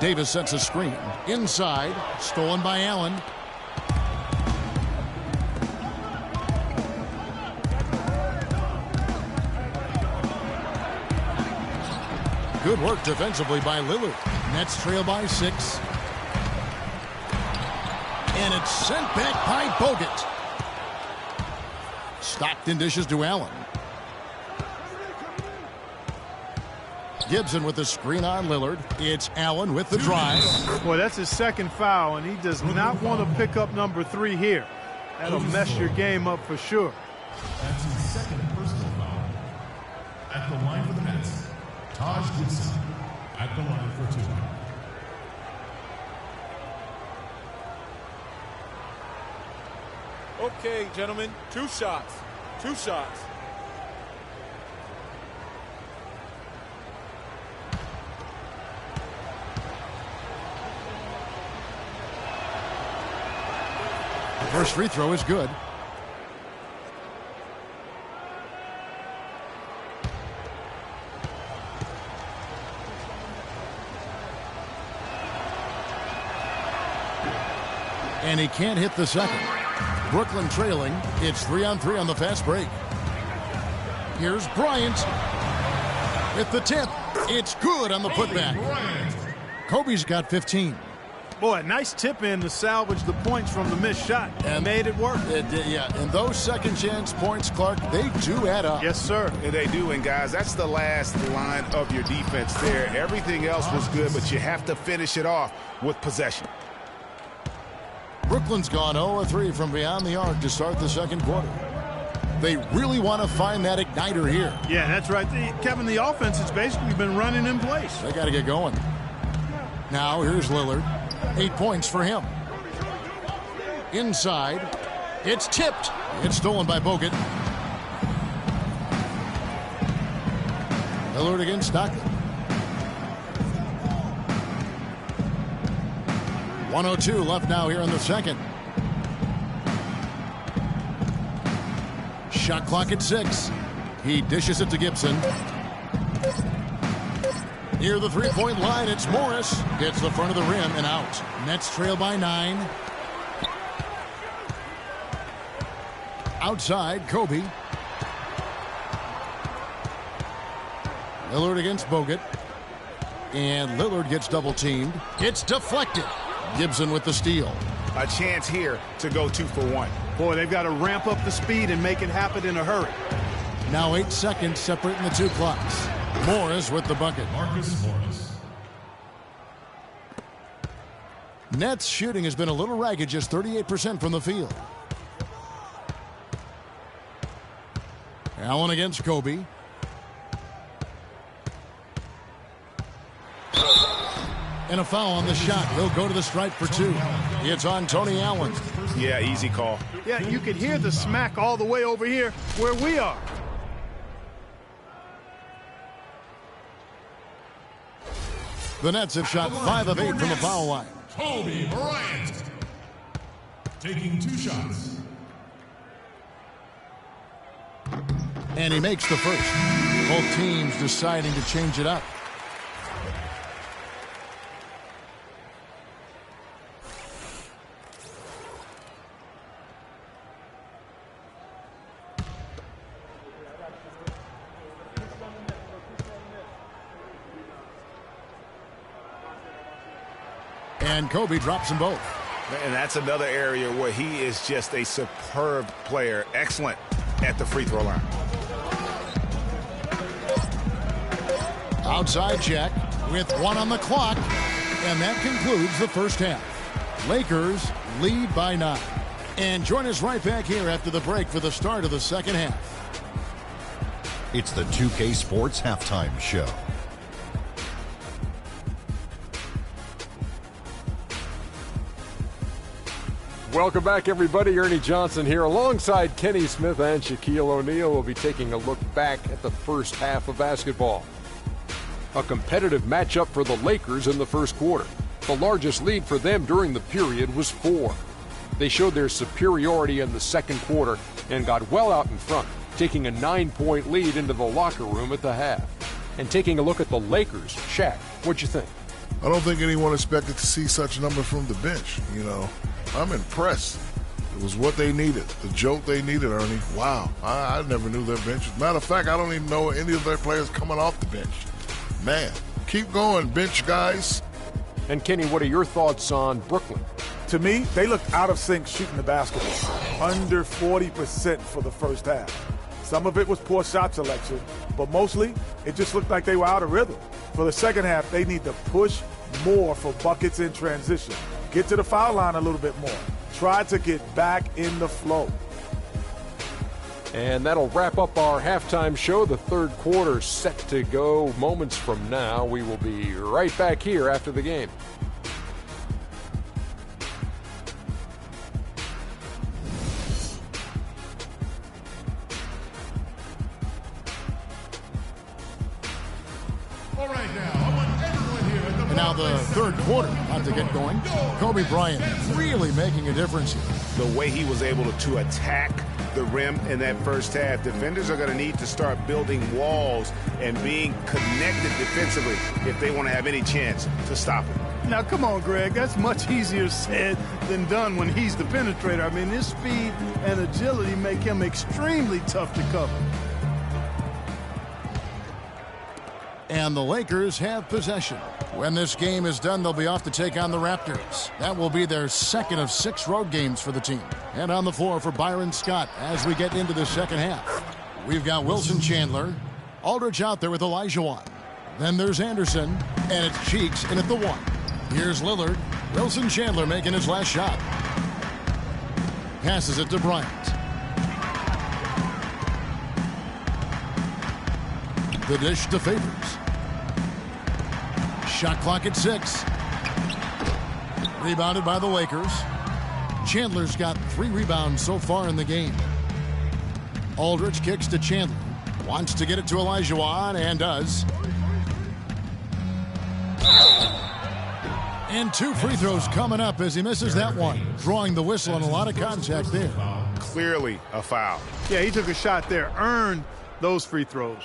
S3: Davis sets a screen. Inside, stolen by Allen. Good work defensively by Lillard. Nets trail by 6. And it's sent back by Bogut. Stockton dishes to Allen. Gibson with the screen on Lillard. It's Allen with the drive.
S5: Boy, that's his second foul, and he does not want to pick up number 3 here. That'll mess your game up for sure.
S7: That's his second personal foul. At the line for the Nets, Taj Gibson at the line for 2.
S2: Okay, gentlemen, 2 shots. 2 shots.
S3: First free throw is good. And he can't hit the second. Brooklyn trailing. It's 3-on-3 on the fast break. Here's Bryant with the tip. It's good on the putback. Kobe's got 15.
S5: Boy, nice tip in to salvage the points from the missed shot. And made it work.
S3: Yeah, and those second chance points, Clark, they do add up.
S5: Yes, sir.
S4: Yeah, they do, and guys, that's the last line of your defense there. Everything else was good, but you have to finish it off with possession.
S3: Brooklyn's gone 0-3 from beyond the arc to start the second quarter. They really want to find that igniter here.
S5: Yeah, that's right. Kevin, the offense has basically been running in place.
S3: They got to get going. Now, here's Lillard. 8 points for him. Inside. It's tipped. It's stolen by Bogut. Lillard against Stockton. 1:02 left now here in the second. Shot clock at 6. He dishes it to Gibson. Near the three-point line, it's Morris. Hits the front of the rim and out. Nets trail by 9. Outside, Kobe. Lillard against Bogut. And Lillard gets double-teamed. It's deflected. Gibson with the steal.
S4: A chance here to go 2 for 1.
S5: Boy, they've got to ramp up the speed and make it happen in a hurry.
S3: Now 8 seconds separating the 2 clocks. Morris with the bucket.
S7: Marcus Morris.
S3: Nets shooting has been a little ragged, just 38% from the field. Allen against Kobe. And a foul on the shot. He'll go to the stripe for 2. It's on Tony Allen.
S4: Yeah, easy call.
S5: Yeah, you could hear the smack all the way over here where we are.
S3: The Nets have shot 5 of 8 from the foul line.
S7: Kobe Bryant taking 2 shots.
S3: And he makes the first. Both teams deciding to change it up. And Kobe drops them both.
S4: And that's another area where he is just a superb player. Excellent at the free throw line.
S3: Outside check with 1 on the clock. And that concludes the first half. Lakers lead by 9. And join us right back here after the break for the start of the second half.
S9: It's the 2K Sports Halftime Show.
S1: Welcome back, everybody. Ernie Johnson here alongside Kenny Smith and Shaquille O'Neal. We'll be taking a look back at the first half of basketball. A competitive matchup for the Lakers in the first quarter. The largest lead for them during the period was 4. They showed their superiority in the second quarter and got well out in front, taking a 9-point lead into the locker room at the half. And taking a look at the Lakers, Shaq, what'd you think?
S10: I don't think anyone expected to see such a number from the bench. You know, I'm impressed. It was what they needed, the jolt they needed, Ernie. Wow, I never knew their bench. Matter of fact, I don't even know any of their players coming off the bench. Man, keep going, bench guys.
S1: And Kenny, what are your thoughts on Brooklyn?
S2: To me, they looked out of sync shooting the basketball. Under 40% for the first half. Some of it was poor shot selection, but mostly it just looked like they were out of rhythm. For the second half, they need to push more for buckets in transition. Get to the foul line a little bit more. Try to get back in the flow.
S1: And that'll wrap up our halftime show. The third quarter set to go moments from now. We will be right back here after the game.
S3: And now the third quarter about to get going. Kobe Bryant really making a difference here.
S4: The way he was able to attack the rim in that first half, defenders are going to need to start building walls and being connected defensively if they want to have any chance to stop him.
S5: Now, come on, Greg. That's much easier said than done when he's the penetrator. I mean, his speed and agility make him extremely tough to cover.
S3: And the Lakers have possession. When this game is done, they'll be off to take on the Raptors. That will be their second of 6 road games for the team. And on the floor for Byron Scott as we get into the second half. We've got Wilson Chandler, Aldridge out there with Olajuwon. Then there's Anderson, and it's Cheeks in at the 1. Here's Lillard. Wilson Chandler making his last shot. Passes it to Bryant. The dish to Favors. Shot clock at 6. Rebounded by the Lakers. Chandler's got 3 rebounds so far in the game. Aldridge kicks to Chandler. Wants to get it to Olajuwon and does. And 2 free throws coming up as he misses that one. Drawing the whistle and a lot of contact there.
S4: Clearly a foul.
S5: Yeah, he took a shot there. Earned those free throws.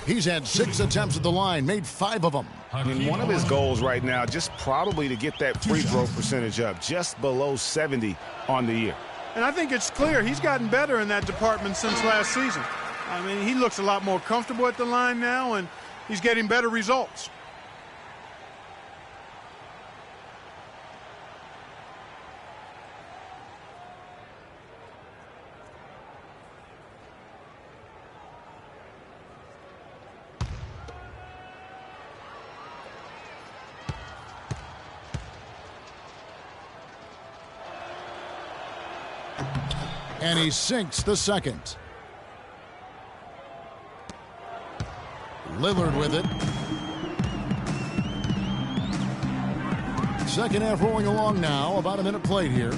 S3: He's had 6 attempts at the line, made 5 of them.
S4: And one of his goals right now, just probably to get that free throw percentage up, just below 70 on the year.
S5: And I think it's clear he's gotten better in that department since last season. I mean, he looks a lot more comfortable at the line now, and he's getting better results.
S3: And he sinks the second. Lillard with it. Second half rolling along now. About a minute played here.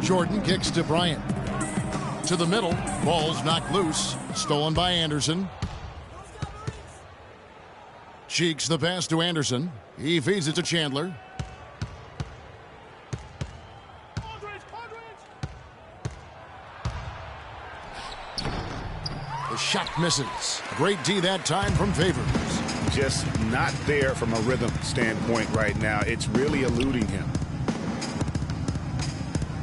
S3: Jordan kicks to Bryant. To the middle. Ball's knocked loose. Stolen by Anderson. Cheeks the pass to Anderson. He feeds it to Chandler. Shot misses. Great D that time from Favors.
S4: Just not there from a rhythm standpoint right now. It's really eluding him.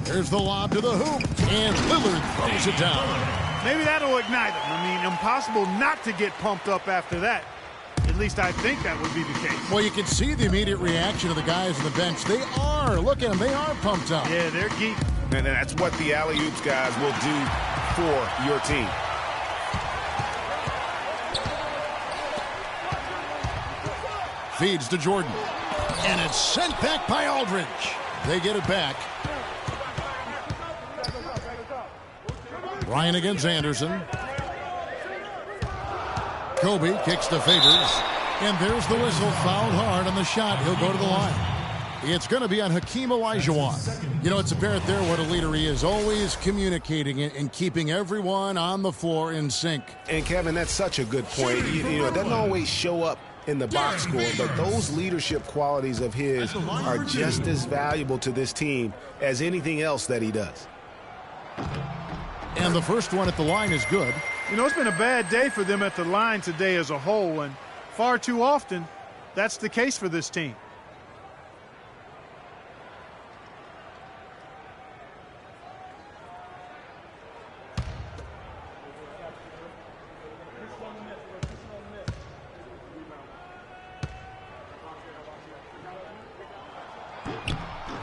S3: There's the lob to the hoop, and Lillard throws it down.
S5: Maybe that'll ignite him. I mean, impossible not to get pumped up after that. At least I think that would be the case.
S3: Well, you can see the immediate reaction of the guys on the bench. They are. Look at them. They are pumped up.
S5: Yeah, they're geek.
S4: And that's what the alley-oops guys will do for your team.
S3: Feeds to Jordan. And it's sent back by Aldridge. They get it back. Bryant against Anderson. Kobe kicks to Favors. And there's the whistle. Fouled hard on the shot. He'll go to the line. It's going to be on Hakeem Olajuwon. You know, it's apparent there what a leader he is. Always communicating and keeping everyone on the floor in sync.
S4: And, Kevin, that's such a good point. You know, it doesn't always show up in the box score, but those leadership qualities of his are just as valuable to this team as anything else that he does.
S3: And the first one at the line is good.
S5: You know, it's been a bad day for them at the line today as a whole, and far too often that's the case for this team.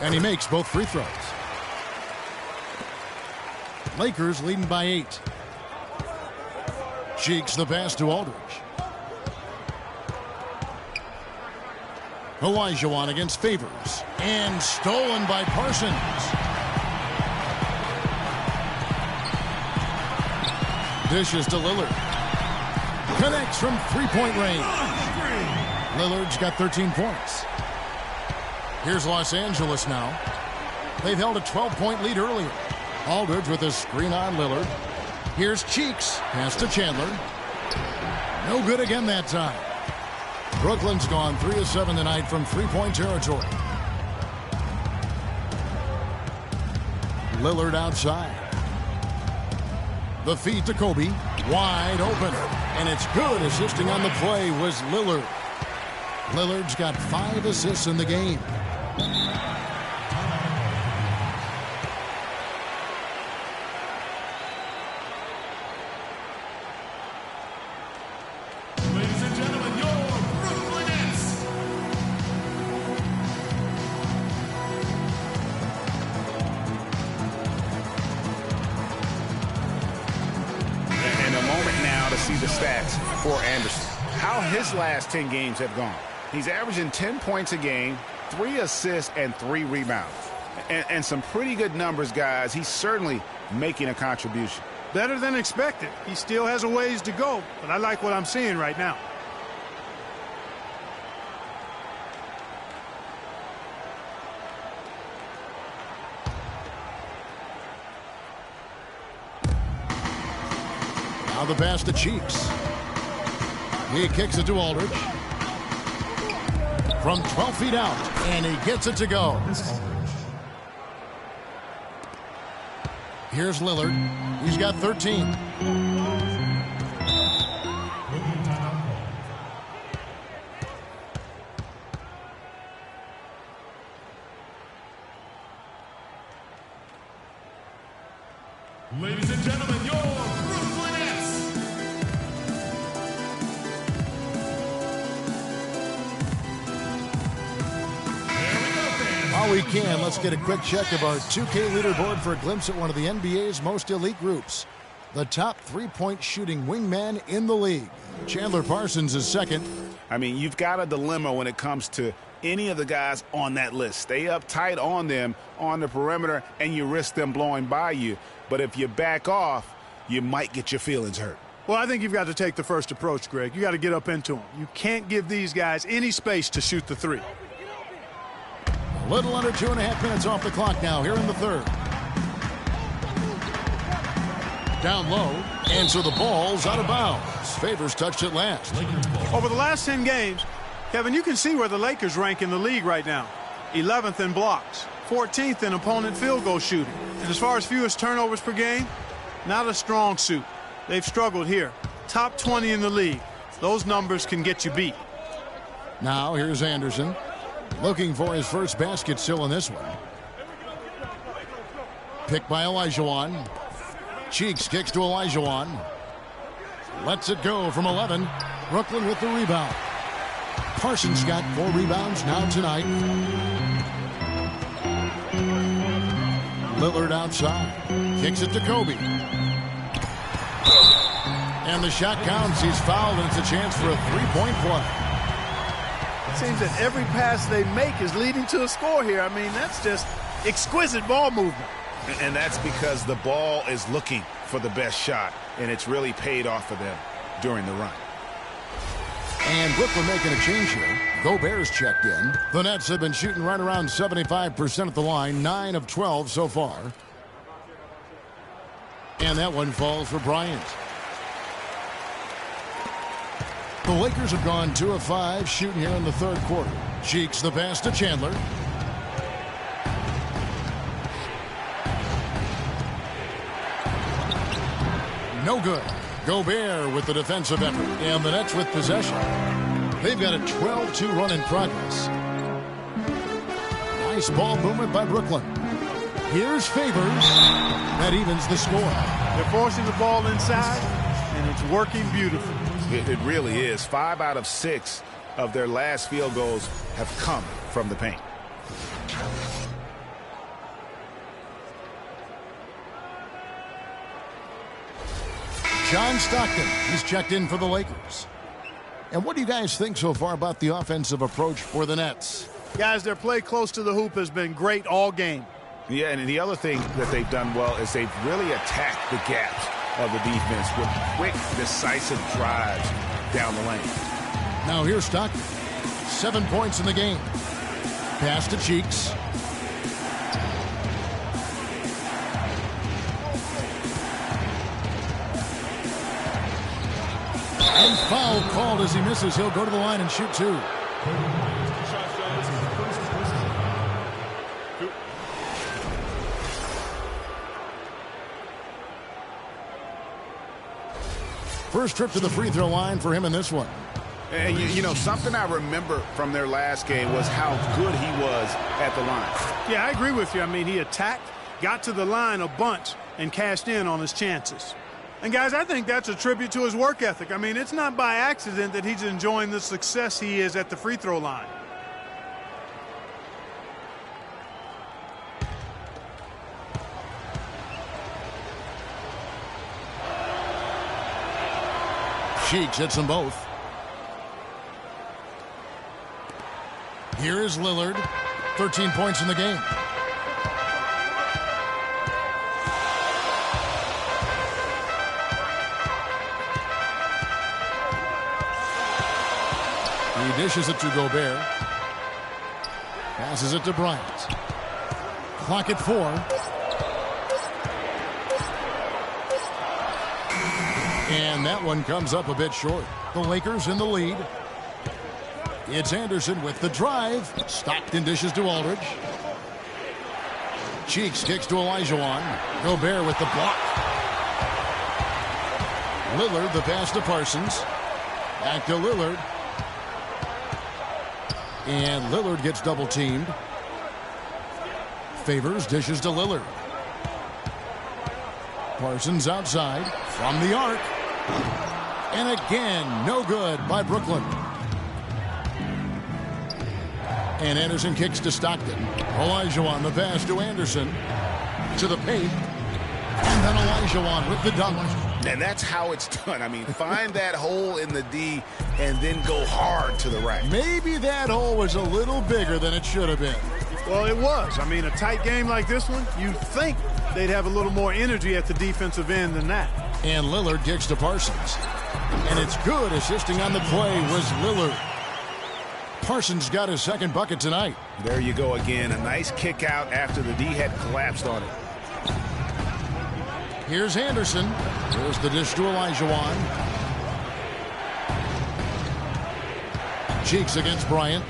S3: And he makes both free throws. Lakers leading by 8. Cheeks the pass to Aldridge. Olajuwon against Favors. And stolen by Parsons. Dishes to Lillard. Connects from three-point range. Lillard's got 13 points. Here's Los Angeles now. They've held a 12-point lead earlier. Aldridge with a screen on Lillard. Here's Cheeks. Pass to Chandler. No good again that time. Brooklyn's gone 3 of 7 tonight from three-point territory. Lillard outside. The feed to Kobe. Wide open. And it's good. Assisting on the play was Lillard. Lillard's got 5 assists in the game.
S7: Ladies and gentlemen, your Brooklyn Nets.
S4: And a moment now to see the stats for Anderson. How his last 10 games have gone. He's averaging 10 points a game, 3 assists, and 3 rebounds. And some pretty good numbers, guys. He's certainly making a contribution.
S5: Better than expected. He still has a ways to go, but I like what I'm seeing right now.
S3: Now the pass to Cheeks. He kicks it to Aldridge. From 12 feet out, and he gets it to go. Here's Lillard. He's got 13.
S7: Ladies and gentlemen, your Brooklyn Nets.
S3: While we can, let's get a quick check of our 2K leaderboard for a glimpse at one of the NBA's most elite groups. The top three-point shooting wingman in the league. Chandler Parsons is second.
S4: I mean, you've got a dilemma when it comes to any of the guys on that list. Stay up tight on them on the perimeter, and you risk them blowing by you. But if you back off, you might get your feelings hurt.
S5: Well, I think you've got to take the first approach, Greg. You got to get up into them. You can't give these guys any space to shoot the three.
S3: A little under 2.5 minutes off the clock now here in the third. Down low, and so the ball's out of bounds. Favors touched it last.
S5: Over the last 10 games, Kevin, you can see where the Lakers rank in the league right now. 11th in blocks, 14th in opponent field goal shooting. And as far as fewest turnovers per game, not a strong suit. They've struggled here. Top 20 in the league. Those numbers can get you beat.
S3: Now here's Anderson. Looking for his first basket still in this one. Picked by Olajuwon. Cheeks kicks to Olajuwon. Lets it go from 11. Brooklyn with the rebound. Parsons got 4 rebounds now tonight. Lillard outside. Kicks it to Kobe. And the shot counts. He's fouled, and it's a chance for a three-point play.
S5: It seems that every pass they make is leading to a score here. I mean, that's just exquisite ball movement.
S4: And that's because the ball is looking for the best shot, and it's really paid off for them during the run.
S3: And Brooklyn making a change here. Gobert's checked in. The Nets have been shooting right around 75% at the line, 9 of 12 so far. And that one falls for Bryant. The Lakers have gone 2 of 5 shooting here in the third quarter. Cheeks the pass to Chandler. No good. Gobert with the defensive effort. And the Nets with possession. They've got a 12-2 run in progress. Nice ball movement by Brooklyn. Here's Favors. That evens the score.
S5: They're forcing the ball inside, and it's working beautifully.
S4: It really is. 5 out of 6 of their last field goals have come from the paint.
S3: John Stockton, he's checked in for the Lakers. And what do you guys think so far about the offensive approach for the Nets?
S5: Guys, their play close to the hoop has been great all game.
S4: Yeah, and the other thing that they've done well is they've really attacked the gaps of the defense with quick, decisive drives down the lane.
S3: Now here's Stockton. 7 points in the game. Pass to Cheeks. And foul called as he misses. He'll go to the line and shoot 2. First trip to the free throw line for him in this one.
S4: And you know, something I remember from their last game was how good he was at the line.
S5: Yeah, I agree with you. I mean, he attacked, got to the line a bunch, and cashed in on his chances. And, guys, I think that's a tribute to his work ethic. I mean, it's not by accident that he's enjoying the success he is at the free throw line.
S3: Cheeks hits them both. Here is Lillard. 13 points in the game. He dishes it to Gobert. Passes it to Bryant. Clock at 4. And that one comes up a bit short. The Lakers in the lead. It's Anderson with the drive. Stockton dishes to Aldridge. Cheeks kicks to Olajuwon. Gobert with the block. Lillard the pass to Parsons. Back to Lillard. And Lillard gets double teamed. Favors dishes to Lillard. Parsons outside from the arc. And again, no good by Brooklyn. And Anderson kicks to Stockton. Olajuwon the pass to Anderson. To the paint. And then Olajuwon with the dunk.
S4: And that's how it's done. I mean, find that hole in the D and then go hard to the rack.
S3: Maybe that hole was a little bigger than it should have been.
S5: Well, it was. I mean, a tight game like this one, you'd think they'd have a little more energy at the defensive end than that.
S3: And Lillard kicks to Parsons. And it's good. Assisting on the play was Lillard. Parsons got his second bucket tonight.
S4: There you go again. A nice kick out after the D had collapsed on it.
S3: Here's Anderson. Here's the dish to Olajuwon. Cheeks against Bryant.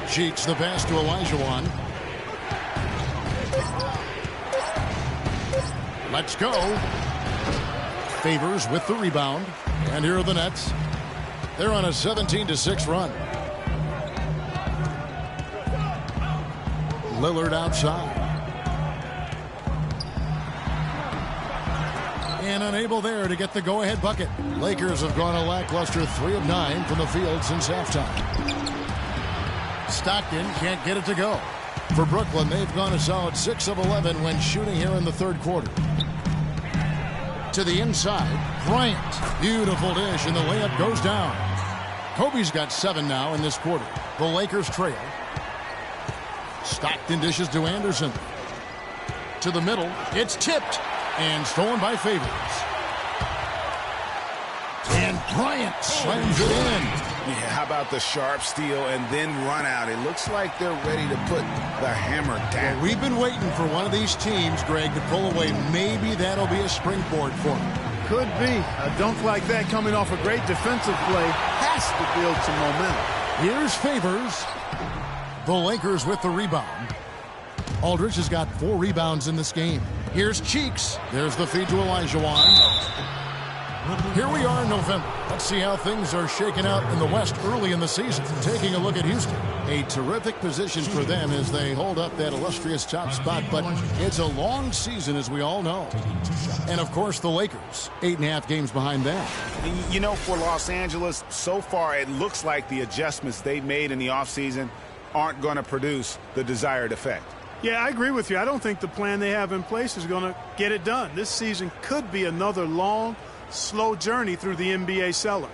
S3: Cheeks the pass to Olajuwon. Let's go. Favors with the rebound. And here are the Nets. They're on a 17-6 run. Lillard outside. And unable there to get the go-ahead bucket. Lakers have gone a lackluster 3 of 9 from the field since halftime. Stockton can't get it to go. For Brooklyn, they've gone a solid 6 of 11 when shooting here in the third quarter. To the inside, Bryant. Beautiful dish, and the layup goes down. Kobe's got 7 now in this quarter. The Lakers trail. Stockton dishes to Anderson. To the middle. It's tipped. And stolen by Favors. And Bryant slams it in.
S4: Yeah, how about the sharp steal and then run out? It looks like they're ready to put the hammer down.
S3: Well, we've been waiting for one of these teams, Greg, to pull away. Maybe that'll be a springboard for them.
S5: Could be. A dunk like that coming off a great defensive play has to build some momentum.
S3: Here's Favors. The Lakers with the rebound. Aldridge has got 4 rebounds in this game. Here's Cheeks. There's the feed to Olajuwon. Here we are in November. Let's see how things are shaking out in the West early in the season. Taking a look at Houston. A terrific position for them as they hold up that illustrious top spot, but it's a long season, as we all know. And, of course, the Lakers, 8.5 games behind them.
S4: You know, for Los Angeles, so far it looks like the adjustments they made in the offseason aren't going to produce the desired effect.
S5: Yeah, I agree with you. I don't think the plan they have in place is going to get it done. This season could be another long, slow journey through the NBA cellar.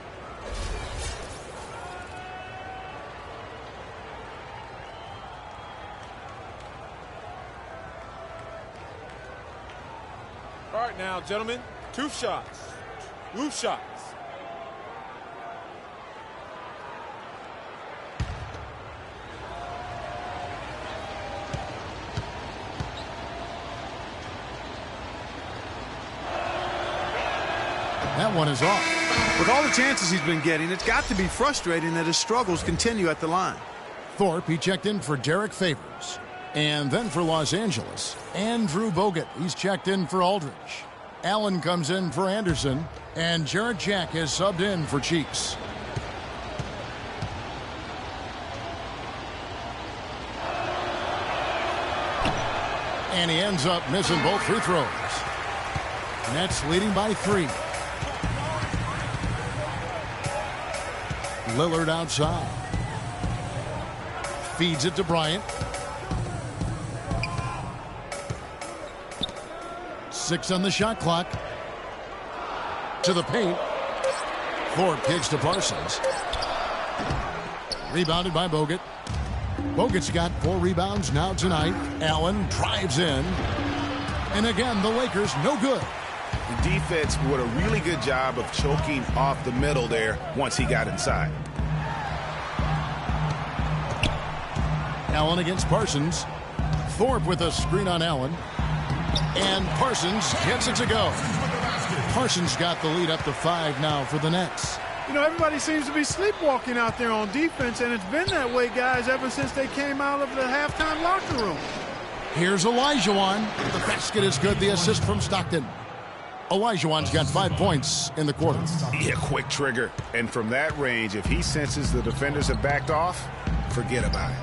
S11: All right now, gentlemen, 2 shots. Loose shots.
S3: That one is off.
S5: With all the chances he's been getting, it's got to be frustrating that his struggles continue at the line.
S3: Thorpe, he checked in for Derek Favors. And then for Los Angeles, Andrew Bogut. He's checked in for Aldridge. Allen comes in for Anderson. And Jarrett Jack has subbed in for Cheeks. And he ends up missing both free throws. Nets leading by 3. Lillard outside. Feeds it to Bryant. 6 on the shot clock. To the paint. Thorpe kicks to Parsons. Rebounded by Bogut. Bogut's got 4 rebounds now tonight. Allen drives in. And again, the Lakers no good.
S4: The defense did a really good job of choking off the middle there once he got inside.
S3: Allen against Parsons. Thorpe with a screen on Allen. And Parsons gets it to go. Parsons got the lead up to 5 now for the Nets.
S5: You know, everybody seems to be sleepwalking out there on defense, and it's been that way, guys, ever since they came out of the halftime locker room.
S3: Here's Olajuwon. The basket is good. The assist from Stockton. Olajuwon's got 5 points in the quarter.
S4: Yeah, quick trigger. And from that range, if he senses the defenders have backed off, forget about it.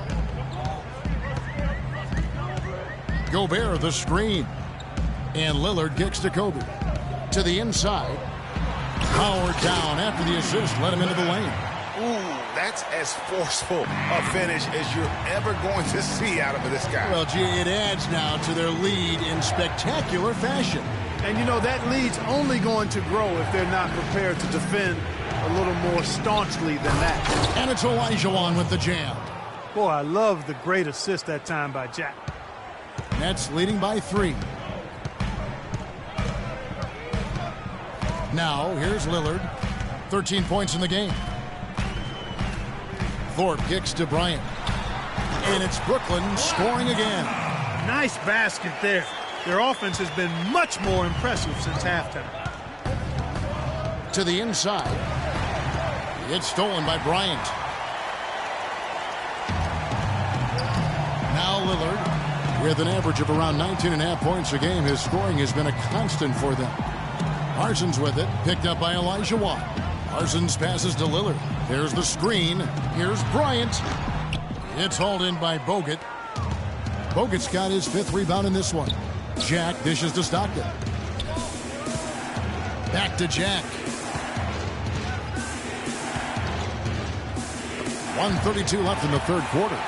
S3: Gobert, the screen. And Lillard kicks to Kobe. To the inside. Howard down after the assist. Let him into the lane.
S4: Ooh, that's as forceful a finish as you're ever going to see out of this guy.
S3: Well, gee, it adds now to their lead in spectacular fashion.
S5: And, you know, that lead's only going to grow if they're not prepared to defend a little more staunchly than that.
S3: And it's Olajuwon with the jam.
S5: Boy, I love the great assist that time by Jack.
S3: Nets leading by 3. Now, here's Lillard. 13 points in the game. Thorpe kicks to Bryant. And it's Brooklyn scoring again.
S5: Nice basket there. Their offense has been much more impressive since halftime.
S3: To the inside. It's stolen by Bryant. Now Lillard, with an average of around 19.5 points a game, his scoring has been a constant for them. Parsons with it, picked up by Olajuwon. Parsons passes to Lillard. There's the screen. Here's Bryant. It's hauled in by Bogut. Bogut's got his 5th rebound in this one. Jack dishes to Stockton. Back to Jack. 1:32 left in the 3rd quarter.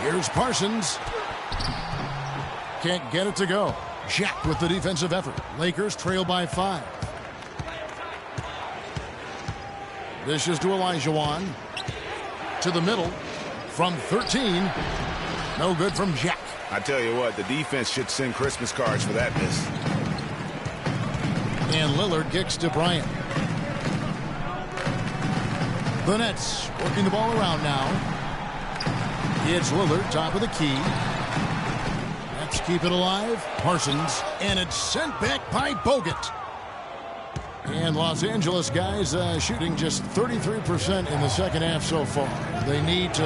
S3: Here's Parsons. Can't get it to go. Jack with the defensive effort. Lakers trail by 5. This is to Olajuwon. To the middle. From 13. No good from Jack.
S4: I tell you what, the defense should send Christmas cards for that miss.
S3: And Lillard kicks to Bryant. The Nets working the ball around now. It's Lillard, top of the key. Let's keep it alive. Parsons. And it's sent back by Bogut. And Los Angeles guys shooting just 33% in the second half so far. They need to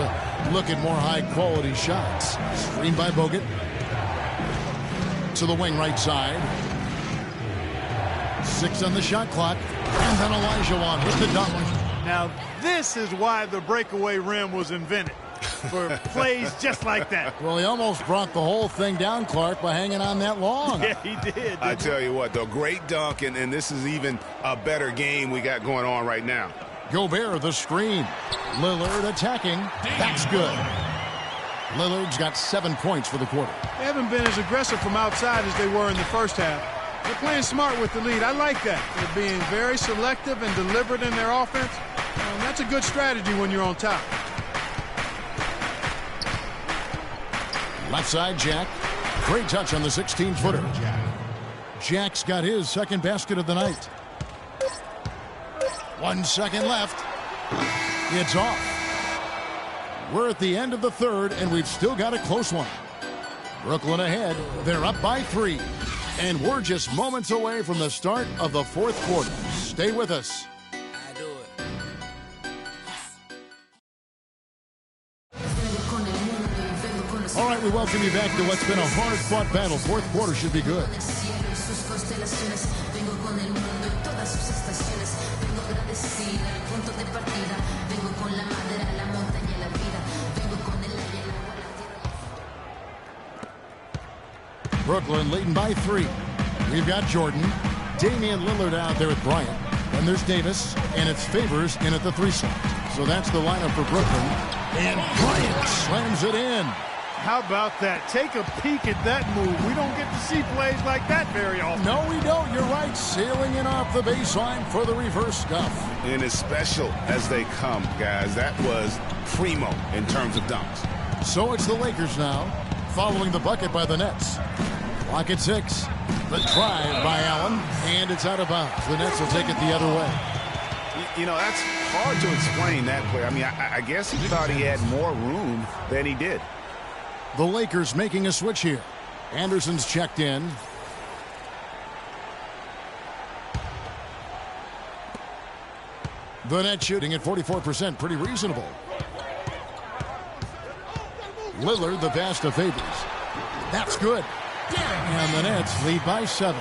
S3: look at more high-quality shots. Screen by Bogut. to the wing right side. 6 on the shot clock. And then Olajuwon hit the dunk.
S5: Now, this is why the breakaway rim was invented. For plays just like that.
S3: Well, he almost brought the whole thing down, Clark, by hanging on that long.
S5: Yeah, he did.
S4: I tell you what, though, great dunk, and this is even a better game we got going on right now.
S3: Gobert, the screen. Lillard attacking. That's good. Lillard's got 7 points for the quarter.
S5: They haven't been as aggressive from outside as they were in the first half. They're playing smart with the lead. I like that. They're being very selective and deliberate in their offense. And that's a good strategy when you're on top.
S3: Left side, Jack. Great touch on the 16-footer. Jack's got his second basket of the night. 1 second left. It's off. We're at the end of the third, and we've still got a close one. Brooklyn ahead. They're up by 3. And we're just moments away from the start of the fourth quarter. Stay with us. All right, we welcome you back to what's been a hard-fought battle. Fourth quarter should be good. Brooklyn leading by 3. We've got Jordan, Damian Lillard out there with Bryant. Then there's Davis, and it's Favors in at the 3 slot. So that's the lineup for Brooklyn. And Bryant slams it in.
S5: How about that? Take a peek at that move. We don't get to see plays like that very often.
S3: No, we don't. You're right. Sailing in off the baseline for the reverse scuff.
S4: And as special as they come, guys, that was primo in terms of dunks.
S3: So it's the Lakers now, following the bucket by the Nets. Clock at 6. The drive by Allen, and it's out of bounds. The Nets will take it the other way.
S4: You know, that's hard to explain that play. I mean, I guess he thought he had more room than he did.
S3: The Lakers making a switch here. Anderson's checked in. The net shooting at 44%, pretty reasonable. Lillard, the pass to Favors. That's good. And the Nets lead by 7.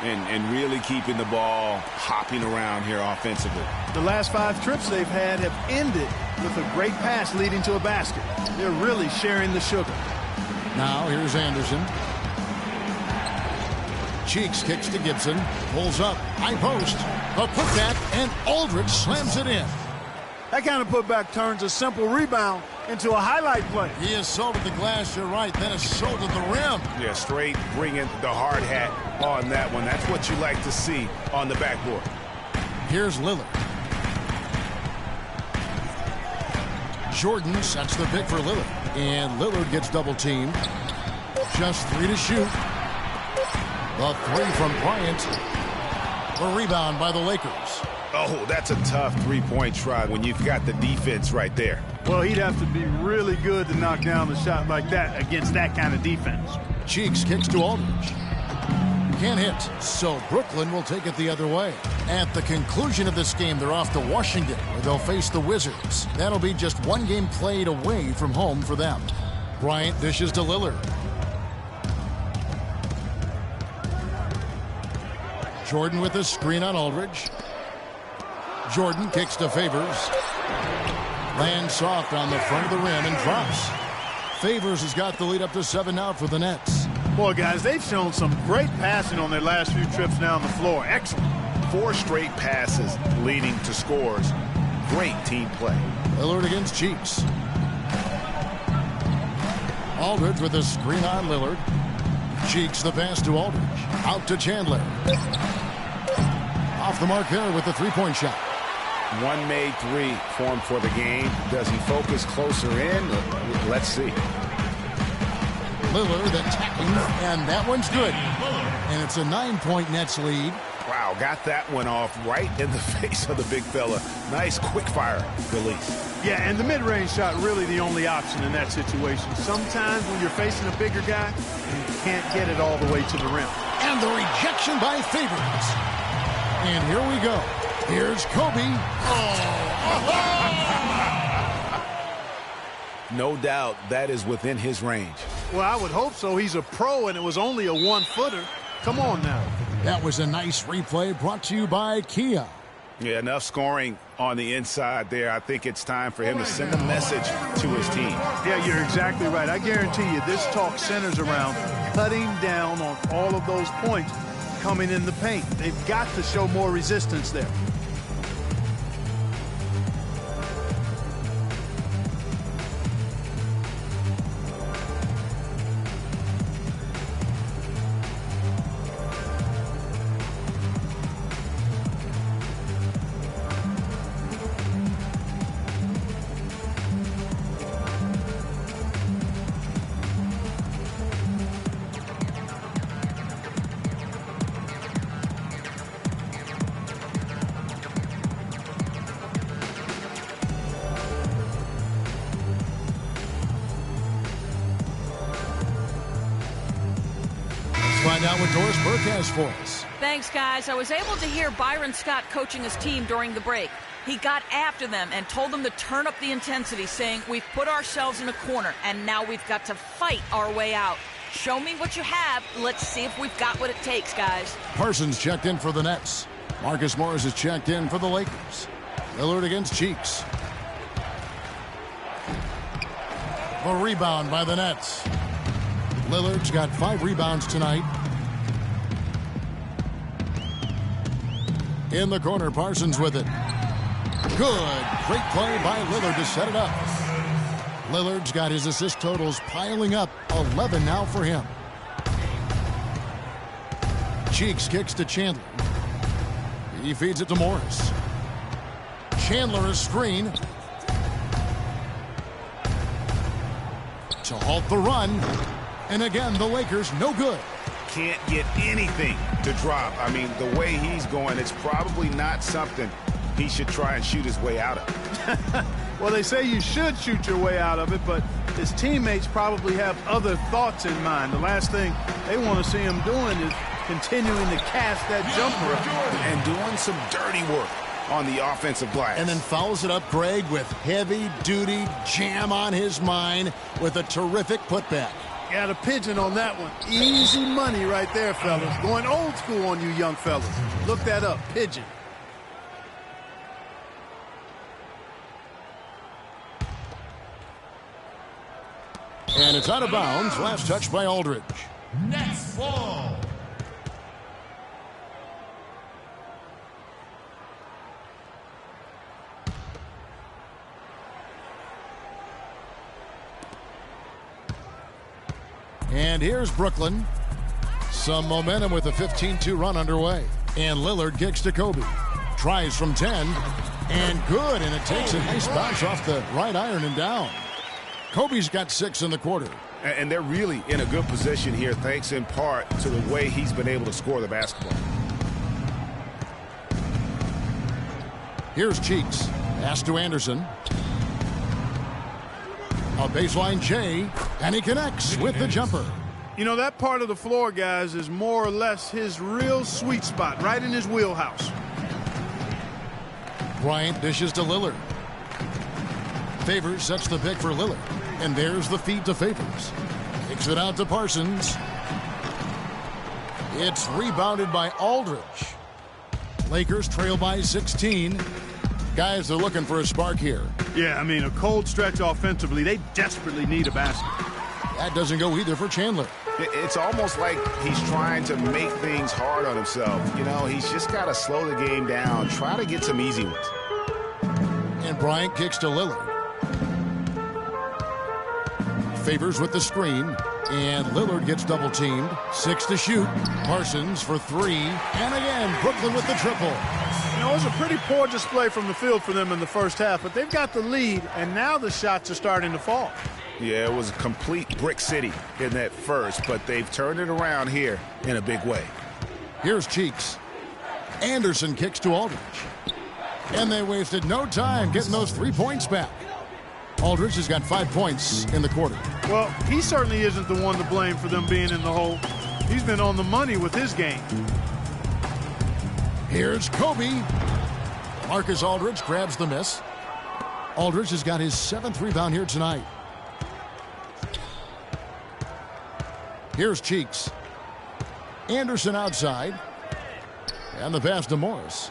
S4: And really keeping the ball hopping around here offensively.
S5: The last 5 trips they've had have ended with a great pass leading to a basket. They're really sharing the sugar.
S3: Now here's Anderson. Cheeks kicks to Gibson. Pulls up. High post. A putback, and Aldridge slams it in.
S5: That kind of putback turns a simple rebound into a highlight play.
S3: He assaulted the glass, you're right, then assaulted the rim.
S4: Yeah, straight bringing the hard hat on that one. That's what you like to see on the backboard.
S3: Here's Lillard. Jordan sets the pick for Lillard. And Lillard gets double teamed. Just 3 to shoot. The 3 from Bryant. A rebound by the Lakers.
S4: Oh, that's a tough three-point try when you've got the defense right there.
S5: Well, he'd have to be really good to knock down the shot like that against that kind of defense.
S3: Cheeks kicks to Aldridge. Can't hit, so Brooklyn will take it the other way. At the conclusion of this game, they're off to Washington, where they'll face the Wizards. That'll be just 1 game played away from home for them. Bryant dishes to Lillard. Jordan with a screen on Aldridge. Jordan kicks to Favors. Lands soft on the front of the rim and drops. Favors has got the lead up to 7 now for the Nets.
S5: Boy, guys, they've shown some great passing on their last few trips down the floor. Excellent.
S4: 4 straight passes leading to scores. Great team play.
S3: Lillard against Cheeks. Aldridge with a screen on Lillard. Cheeks the pass to Aldridge. Out to Chandler. Off the mark there with the 3-point shot.
S4: 1 made 3 formed for the game. Does he focus closer in? Let's see.
S3: Lillard attacking, and that one's good. And it's a 9-point Nets lead.
S4: Wow, got that one off right in the face of the big fella. Nice quick fire release.
S5: Yeah, and the mid-range shot really the only option in that situation. Sometimes when you're facing a bigger guy, you can't get it all the way to the rim.
S3: And the rejection by Favors. And here we go. Here's Kobe.
S4: No doubt that is within his range.
S5: Well, I would hope so. He's a pro, and it was only a one-footer. Come on now.
S3: That was a nice replay brought to you by Kia.
S4: Yeah, enough scoring on the inside there. I think it's time for him to send a message to his team.
S5: Yeah, you're exactly right. I guarantee you this talk centers around cutting down on all of those points coming in the paint. They've got to show more resistance there.
S3: Find out what Doris Burke has for us.
S6: Thanks, guys. I was able to hear Byron Scott coaching his team during the break. He got after them and told them to turn up the intensity, saying, we've put ourselves in a corner, and now we've got to fight our way out. Show me what you have. Let's see if we've got what it takes, guys.
S3: Parsons checked in for the Nets. Marcus Morris is checked in for the Lakers. Lillard against Cheeks. The rebound by the Nets. Lillard's got 5 rebounds tonight. In the corner, Parsons with it. Good. Great play by Lillard to set it up. Lillard's got his assist totals piling up. 11 now for him. Cheeks kicks to Chandler. He feeds it to Morris. Chandler a screen. To halt the run. And again, the Lakers no good.
S4: Can't get anything to drop. I mean, the way he's going, it's probably not something he should try and shoot his way out of.
S5: Well, they say you should shoot your way out of it, but his teammates probably have other thoughts in mind. The last thing they want to see him doing is continuing to cast that jumper up.
S4: And doing some dirty work on the offensive glass.
S3: And then fouls it up, Greg, with heavy-duty jam on his mind with a terrific putback.
S5: Got a pigeon on that one. Easy money right there, fellas. Going old school on you young fellas. Look that up. Pigeon.
S3: And it's out of bounds. Last touch by Aldridge.
S7: Next ball.
S3: And here's Brooklyn. Some momentum with a 15-2 run underway. And Lillard kicks to Kobe. Tries from 10. And good. And it takes a nice bounce off the right iron and down. Kobe's got 6 in the quarter.
S4: And they're really in a good position here, thanks in part to the way he's been able to score the basketball.
S3: Here's Cheeks. Pass to Anderson. A baseline J, and he connects with the jumper.
S5: You know, that part of the floor, guys, is more or less his real sweet spot, right in his wheelhouse.
S3: Bryant dishes to Lillard. Favors sets the pick for Lillard. And there's the feed to Favors. Kicks it out to Parsons. It's rebounded by Aldridge. Lakers trail by 16. Guys, they're looking for a spark here.
S5: Yeah, I mean, a cold stretch offensively. They desperately need a basket.
S3: That doesn't go either for Chandler.
S4: It's almost like he's trying to make things hard on himself. You know, he's just got to slow the game down, try to get some easy ones.
S3: And Bryant kicks to Lillard. Favors with the screen. And Lillard gets double teamed. 6 to shoot. Parsons for 3. And again, Brooklyn with the triple.
S5: You know, it was a pretty poor display from the field for them in the first half, but they've got the lead, and now the shots are starting to fall.
S4: Yeah, it was a complete brick city in that first, but they've turned it around here in a big way.
S3: Here's Cheeks. Anderson kicks to Aldridge. And they wasted no time getting those 3 points back. Aldridge has got 5 points in the quarter.
S5: Well, he certainly isn't the one to blame for them being in the hole. He's been on the money with his game.
S3: Here's Kobe. Marcus Aldridge grabs the miss. Aldridge has got his 7th rebound here tonight. Here's Cheeks. Anderson outside. And the pass to Morris.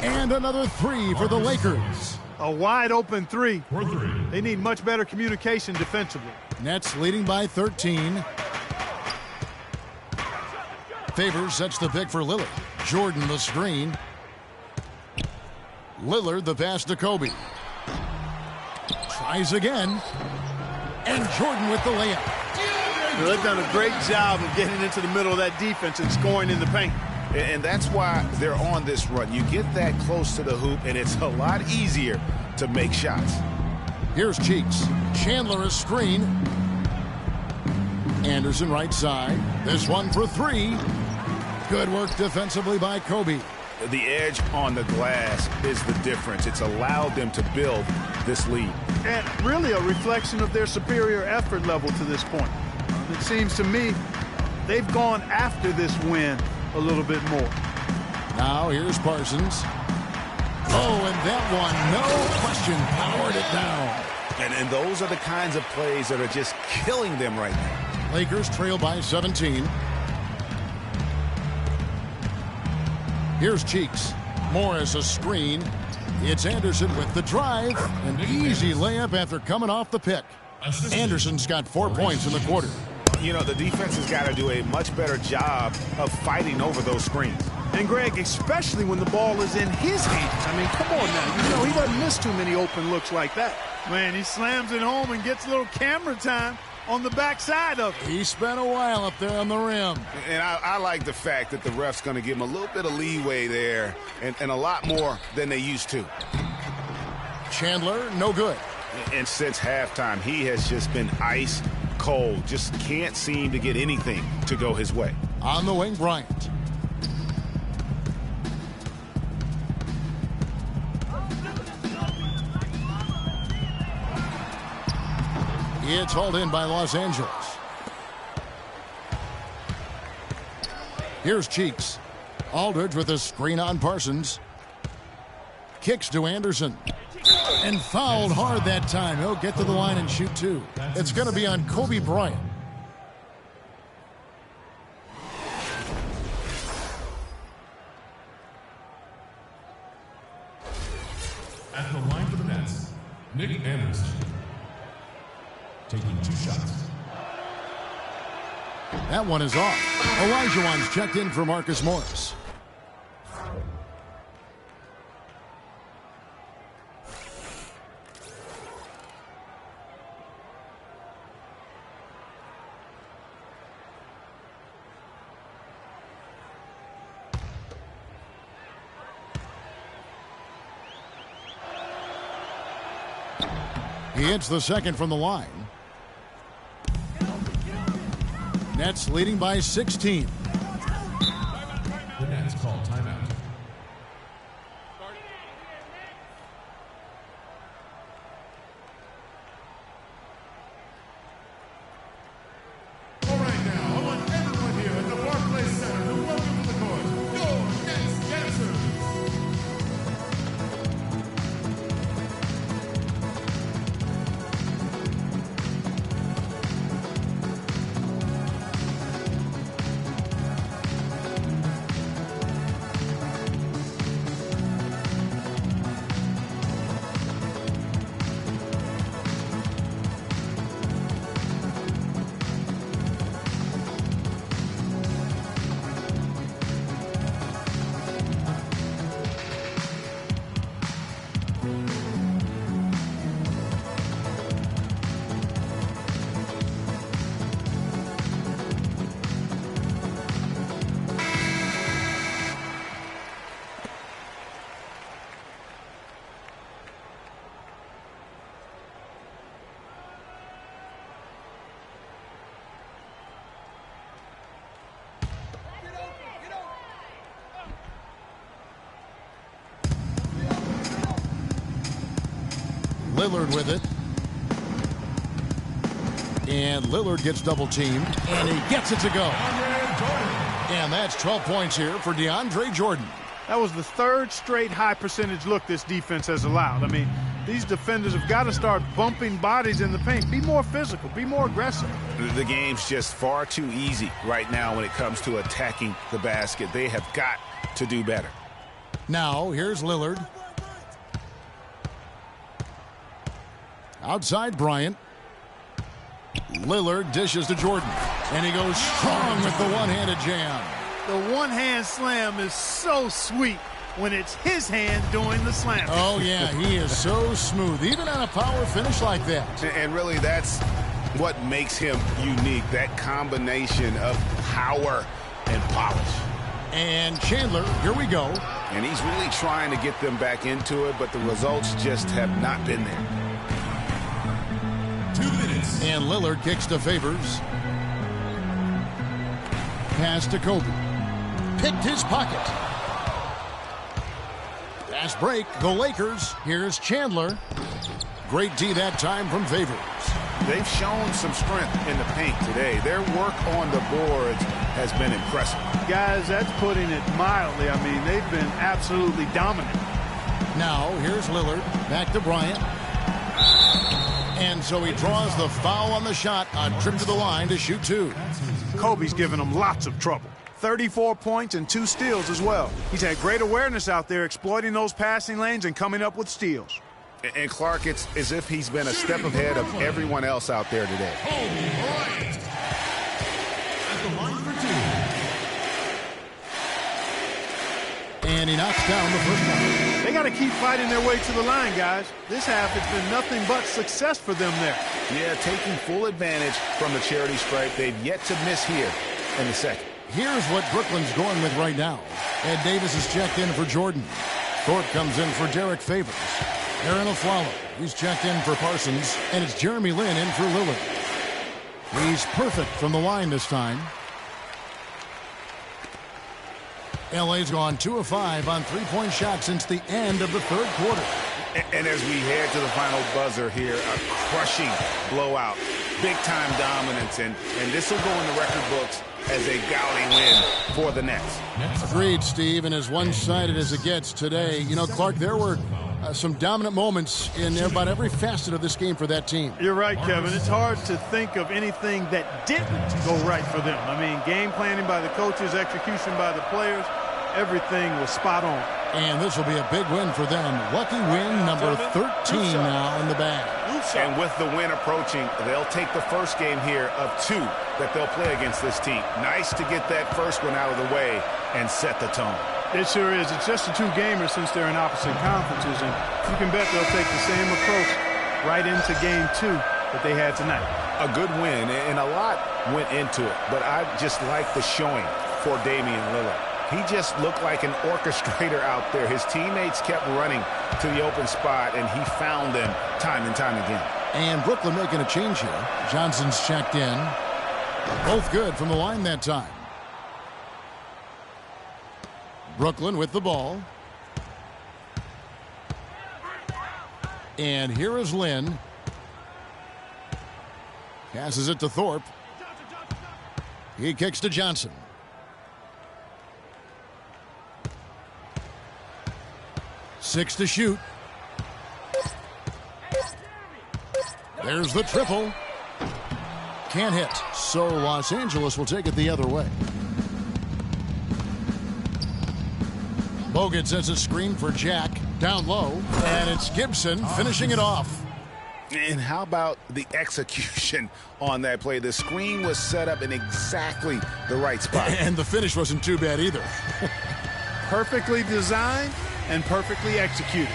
S3: And another three for the Lakers.
S5: A wide open three. They need much better communication defensively.
S3: Nets leading by 13. Favors sets the pick for Lillard. Jordan the screen. Lillard the pass to Kobe. Tries again. And Jordan with the layup.
S5: They've done a great job of getting into the middle of that defense and scoring in the paint.
S4: And that's why they're on this run. You get that close to the hoop, and it's a lot easier to make shots.
S3: Here's Cheeks. Chandler a screen. Anderson right side. This one for three. Good work defensively by Kobe.
S4: The edge on the glass is the difference. It's allowed them to build this lead.
S5: And really a reflection of their superior effort level to this point. It seems to me they've gone after this win a little bit more.
S3: Now here's Parsons. Oh, and that one, no question, powered it down.
S4: And those are the kinds of plays that are just killing them right now.
S3: Lakers trail by 17. Here's Cheeks. Morris a screen. It's Anderson with the drive. An easy layup after coming off the pick. Anderson's got 4 points in the quarter.
S4: You know, the defense has got to do a much better job of fighting over those screens.
S5: And, Greg, especially when the ball is in his hands. I mean, come on now. You know, he doesn't miss too many open looks like that. Man, he slams it home and gets a little camera time on the backside of it.
S3: He spent a while up there on the rim.
S4: And I like the fact that the ref's going to give him a little bit of leeway there and a lot more than they used to.
S3: Chandler, no good.
S4: And since halftime, he has just been ice cold. Just can't seem to get anything to go his way.
S3: On the wing, Bryant. It's hauled in by Los Angeles. Here's Cheeks. Aldridge with a screen on Parsons. Kicks to Anderson. And fouled hard that time. He'll get to the line and shoot two. It's going to be on Kobe Bryant.
S7: At the line for the Nets, Nick Anderson. Taking 2 shots.
S3: That one is off. Olajuwon's checked in for Marcus Morris. He hits the second from the line. Nets leading by 16.
S7: The Nets call timeout. All right now, I want everyone here at the Barclays Center to welcome to the court your Nets dancers.
S3: Lillard with it. And Lillard gets double teamed. And he gets it to go. And that's 12 points here for DeAndre Jordan.
S5: That was the third straight high percentage look this defense has allowed. I mean, these defenders have got to start bumping bodies in the paint. Be more physical. Be more aggressive.
S4: The game's just far too easy right now when it comes to attacking the basket. They have got to do better.
S3: Now, here's Lillard. Outside Bryant. Lillard dishes to Jordan. And he goes strong with the one-handed jam.
S5: The one-hand slam is so sweet when it's his hand doing the slam.
S3: Oh, yeah, he is so smooth, even on a power finish like that.
S4: And really, that's what makes him unique, that combination of power and polish.
S3: And Chandler, here we go.
S4: And he's really trying to get them back into it, but the results just have not been there.
S7: 2 minutes.
S3: And Lillard kicks to Favors. Pass to Kobe. Picked his pocket. Fast break, the Lakers. Here's Chandler. Great D that time from Favors.
S4: They've shown some strength in the paint today. Their work on the boards has been impressive.
S5: Guys, that's putting it mildly. I mean, they've been absolutely dominant.
S3: Now, here's Lillard. Back to Bryant. And so he draws the foul on the shot. A trip to the line to shoot 2.
S5: Kobe's given them lots of trouble. 34 points and 2 steals as well. He's had great awareness out there, exploiting those passing lanes and coming up with steals.
S4: And Clark, it's as if he's been a step ahead of everyone else out there today.
S7: Kobe Bryant at the line for 2.
S3: And he knocks down the first one.
S5: They got to keep fighting their way to the line, guys. This half has been nothing but success for them there.
S4: Yeah, taking full advantage from the charity stripe. They've yet to miss here in the second.
S3: Here's what Brooklyn's going with right now. Ed Davis is checked in for Jordan. Thorpe comes in for Derek Favors. Aaron Aflalo, he's checked in for Parsons. And it's Jeremy Lin in for Lillard. He's perfect from the line this time. LA's gone 2 of 5 on three-point shots since the end of the third quarter.
S4: And as we head to the final buzzer here, a crushing blowout. Big-time dominance, and this will go in the record books as a gouting win for the Nets.
S3: Agreed, Steve, and as one-sided as it gets today, you know, Clark, there were some dominant moments in about every facet of this game for that team.
S5: You're right, Kevin. It's hard to think of anything that didn't go right for them. I mean, game planning by the coaches, execution by the players, everything was spot on.
S3: And this will be a big win for them. Lucky win number 13 now in the bag.
S4: And with the win approaching, they'll take the first game here of 2 that they'll play against this team. Nice to get that first one out of the way and set the tone.
S5: It sure is. It's just a 2-gamer since they're in opposite conferences, and you can bet they'll take the same approach right into game 2 that they had tonight.
S4: A good win, and a lot went into it, but I just like the showing for Damian Lillard. He just looked like an orchestrator out there. His teammates kept running to the open spot, and he found them time and time again.
S3: And Brooklyn making a change here. Johnson's checked in. Both good from the line that time. Brooklyn with the ball. And here is Lin. Passes it to Thorpe. He kicks to Johnson. Six to shoot. There's the triple. Can't hit. So Los Angeles will take it the other way. Bogut sets a screen for Jack. Down low. And it's Gibson finishing it off.
S4: And how about the execution on that play? The screen was set up in exactly the right spot.
S3: And the finish wasn't too bad either.
S5: Perfectly designed and perfectly executed.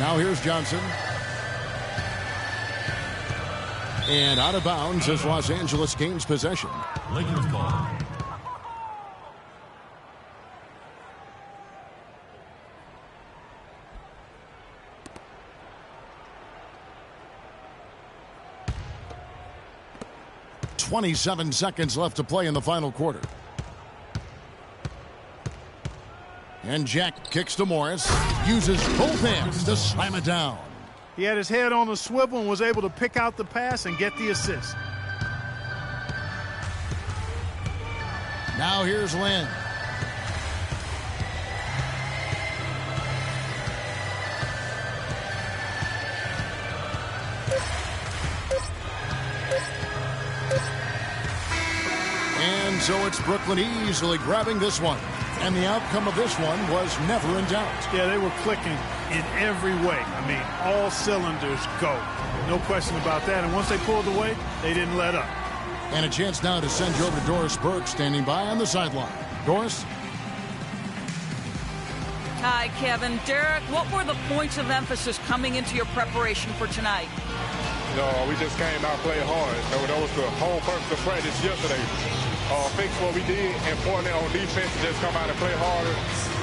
S3: Now here's Johnson. And out of bounds as Los Angeles gains possession.
S7: Lakers ball.
S3: .27 seconds left to play in the final quarter. And Jack kicks to Morris. Uses both hands to slam it down.
S5: He had his head on a swivel and was able to pick out the pass and get the assist.
S3: Now here's Lin. So it's Brooklyn easily grabbing this one. And the outcome of this one was never in doubt.
S5: Yeah, they were clicking in every way. I mean, all cylinders go. No question about that. And once they pulled away, they didn't let up.
S3: And a chance now to send you over to Doris Burke, standing by on the sideline. Doris?
S6: Hi, Kevin. Derek, what were the points of emphasis coming into your preparation for tonight?
S11: No, we just came out, played hard. That was the whole purpose of practice yesterday. Fix what we did, importantly on defense, to just come out and play harder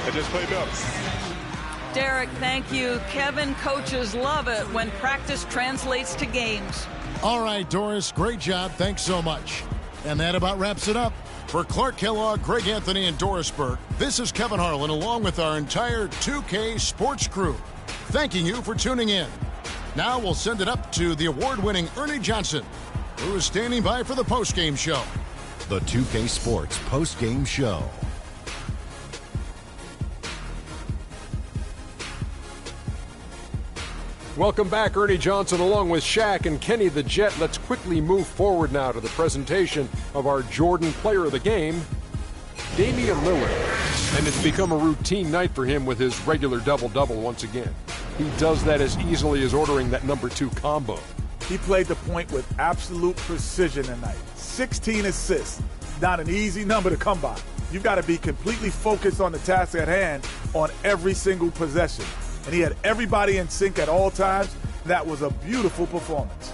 S11: and just play better.
S6: Derek, thank you. Kevin, coaches love it when practice translates to games.
S3: All right, Doris, great job. Thanks so much. And that about wraps it up. For Clark Kellogg, Greg Anthony, and Doris Burke, this is Kevin Harlan along with our entire 2K Sports crew, thanking you for tuning in. Now we'll send it up to the award-winning Ernie Johnson, who is standing by for the postgame show.
S9: The 2K Sports postgame show.
S1: Welcome back, Ernie Johnson, along with Shaq and Kenny the Jet. Let's quickly move forward now to the presentation of our Jordan Player of the Game, Damian Lillard. And it's become a routine night for him with his regular double-double once again. He does that as easily as ordering that number 2 combo.
S2: He played the point with absolute precision tonight. 16 assists. Not an easy number to come by. You've got to be completely focused on the task at hand on every single possession. And he had everybody in sync at all times. That was a beautiful performance.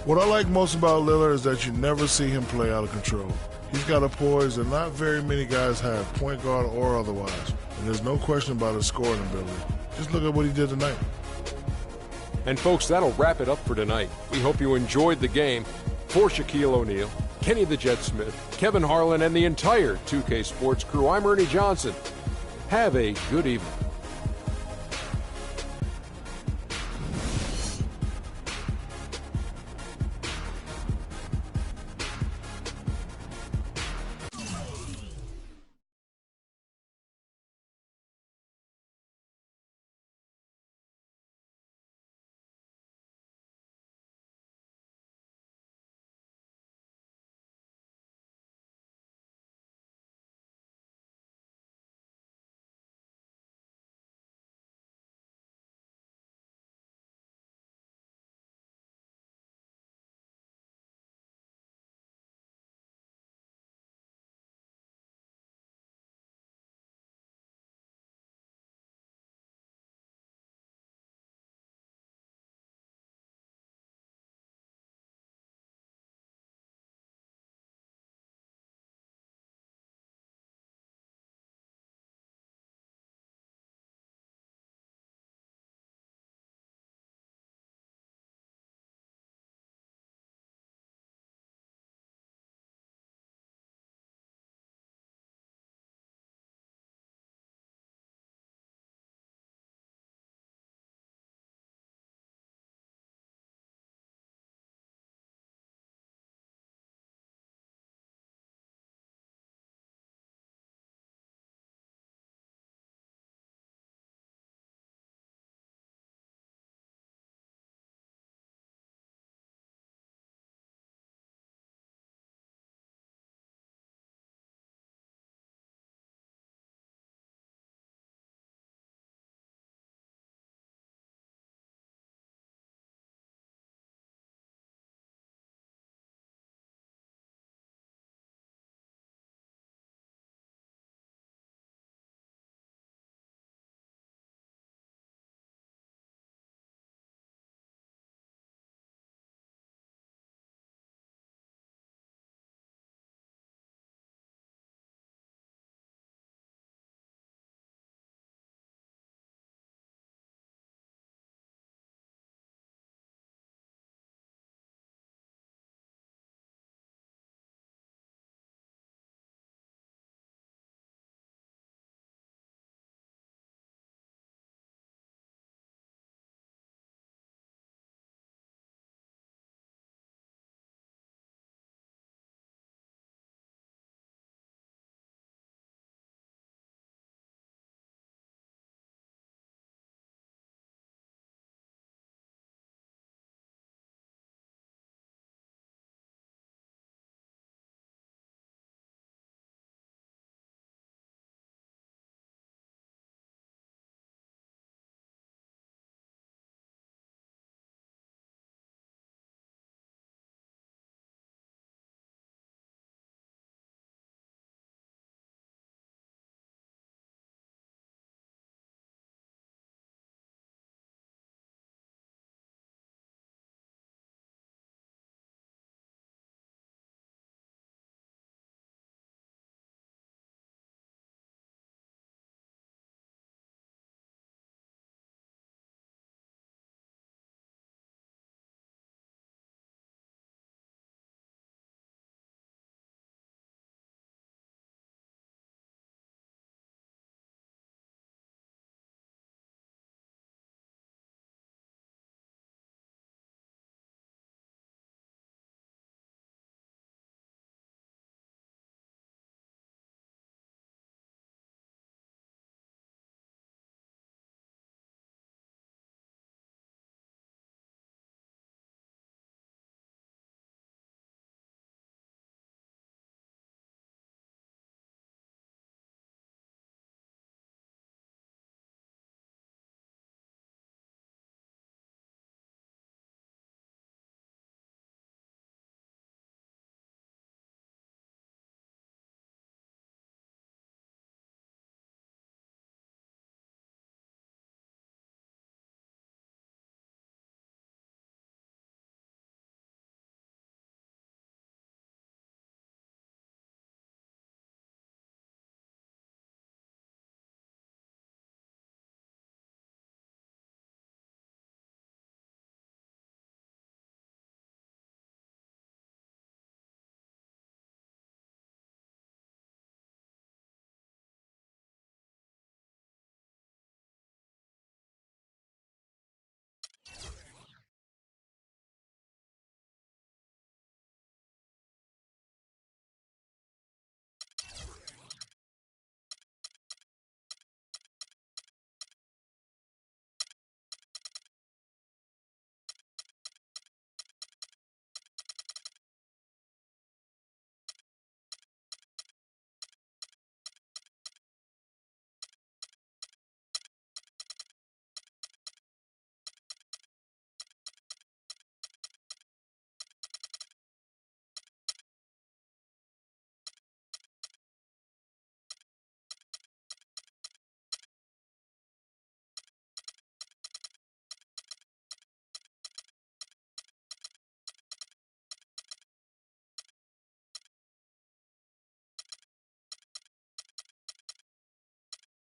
S10: What I like most about Lillard is that you never see him play out of control. He's got a poise that not very many guys have, point guard or otherwise. And there's no question about his scoring ability. Just look at what he did tonight.
S1: And folks, that'll wrap it up for tonight. We hope you enjoyed the game. For Shaquille O'Neal, Kenny the Jet Smith, Kevin Harlan, and the entire 2K Sports crew, I'm Ernie Johnson. Have a good evening.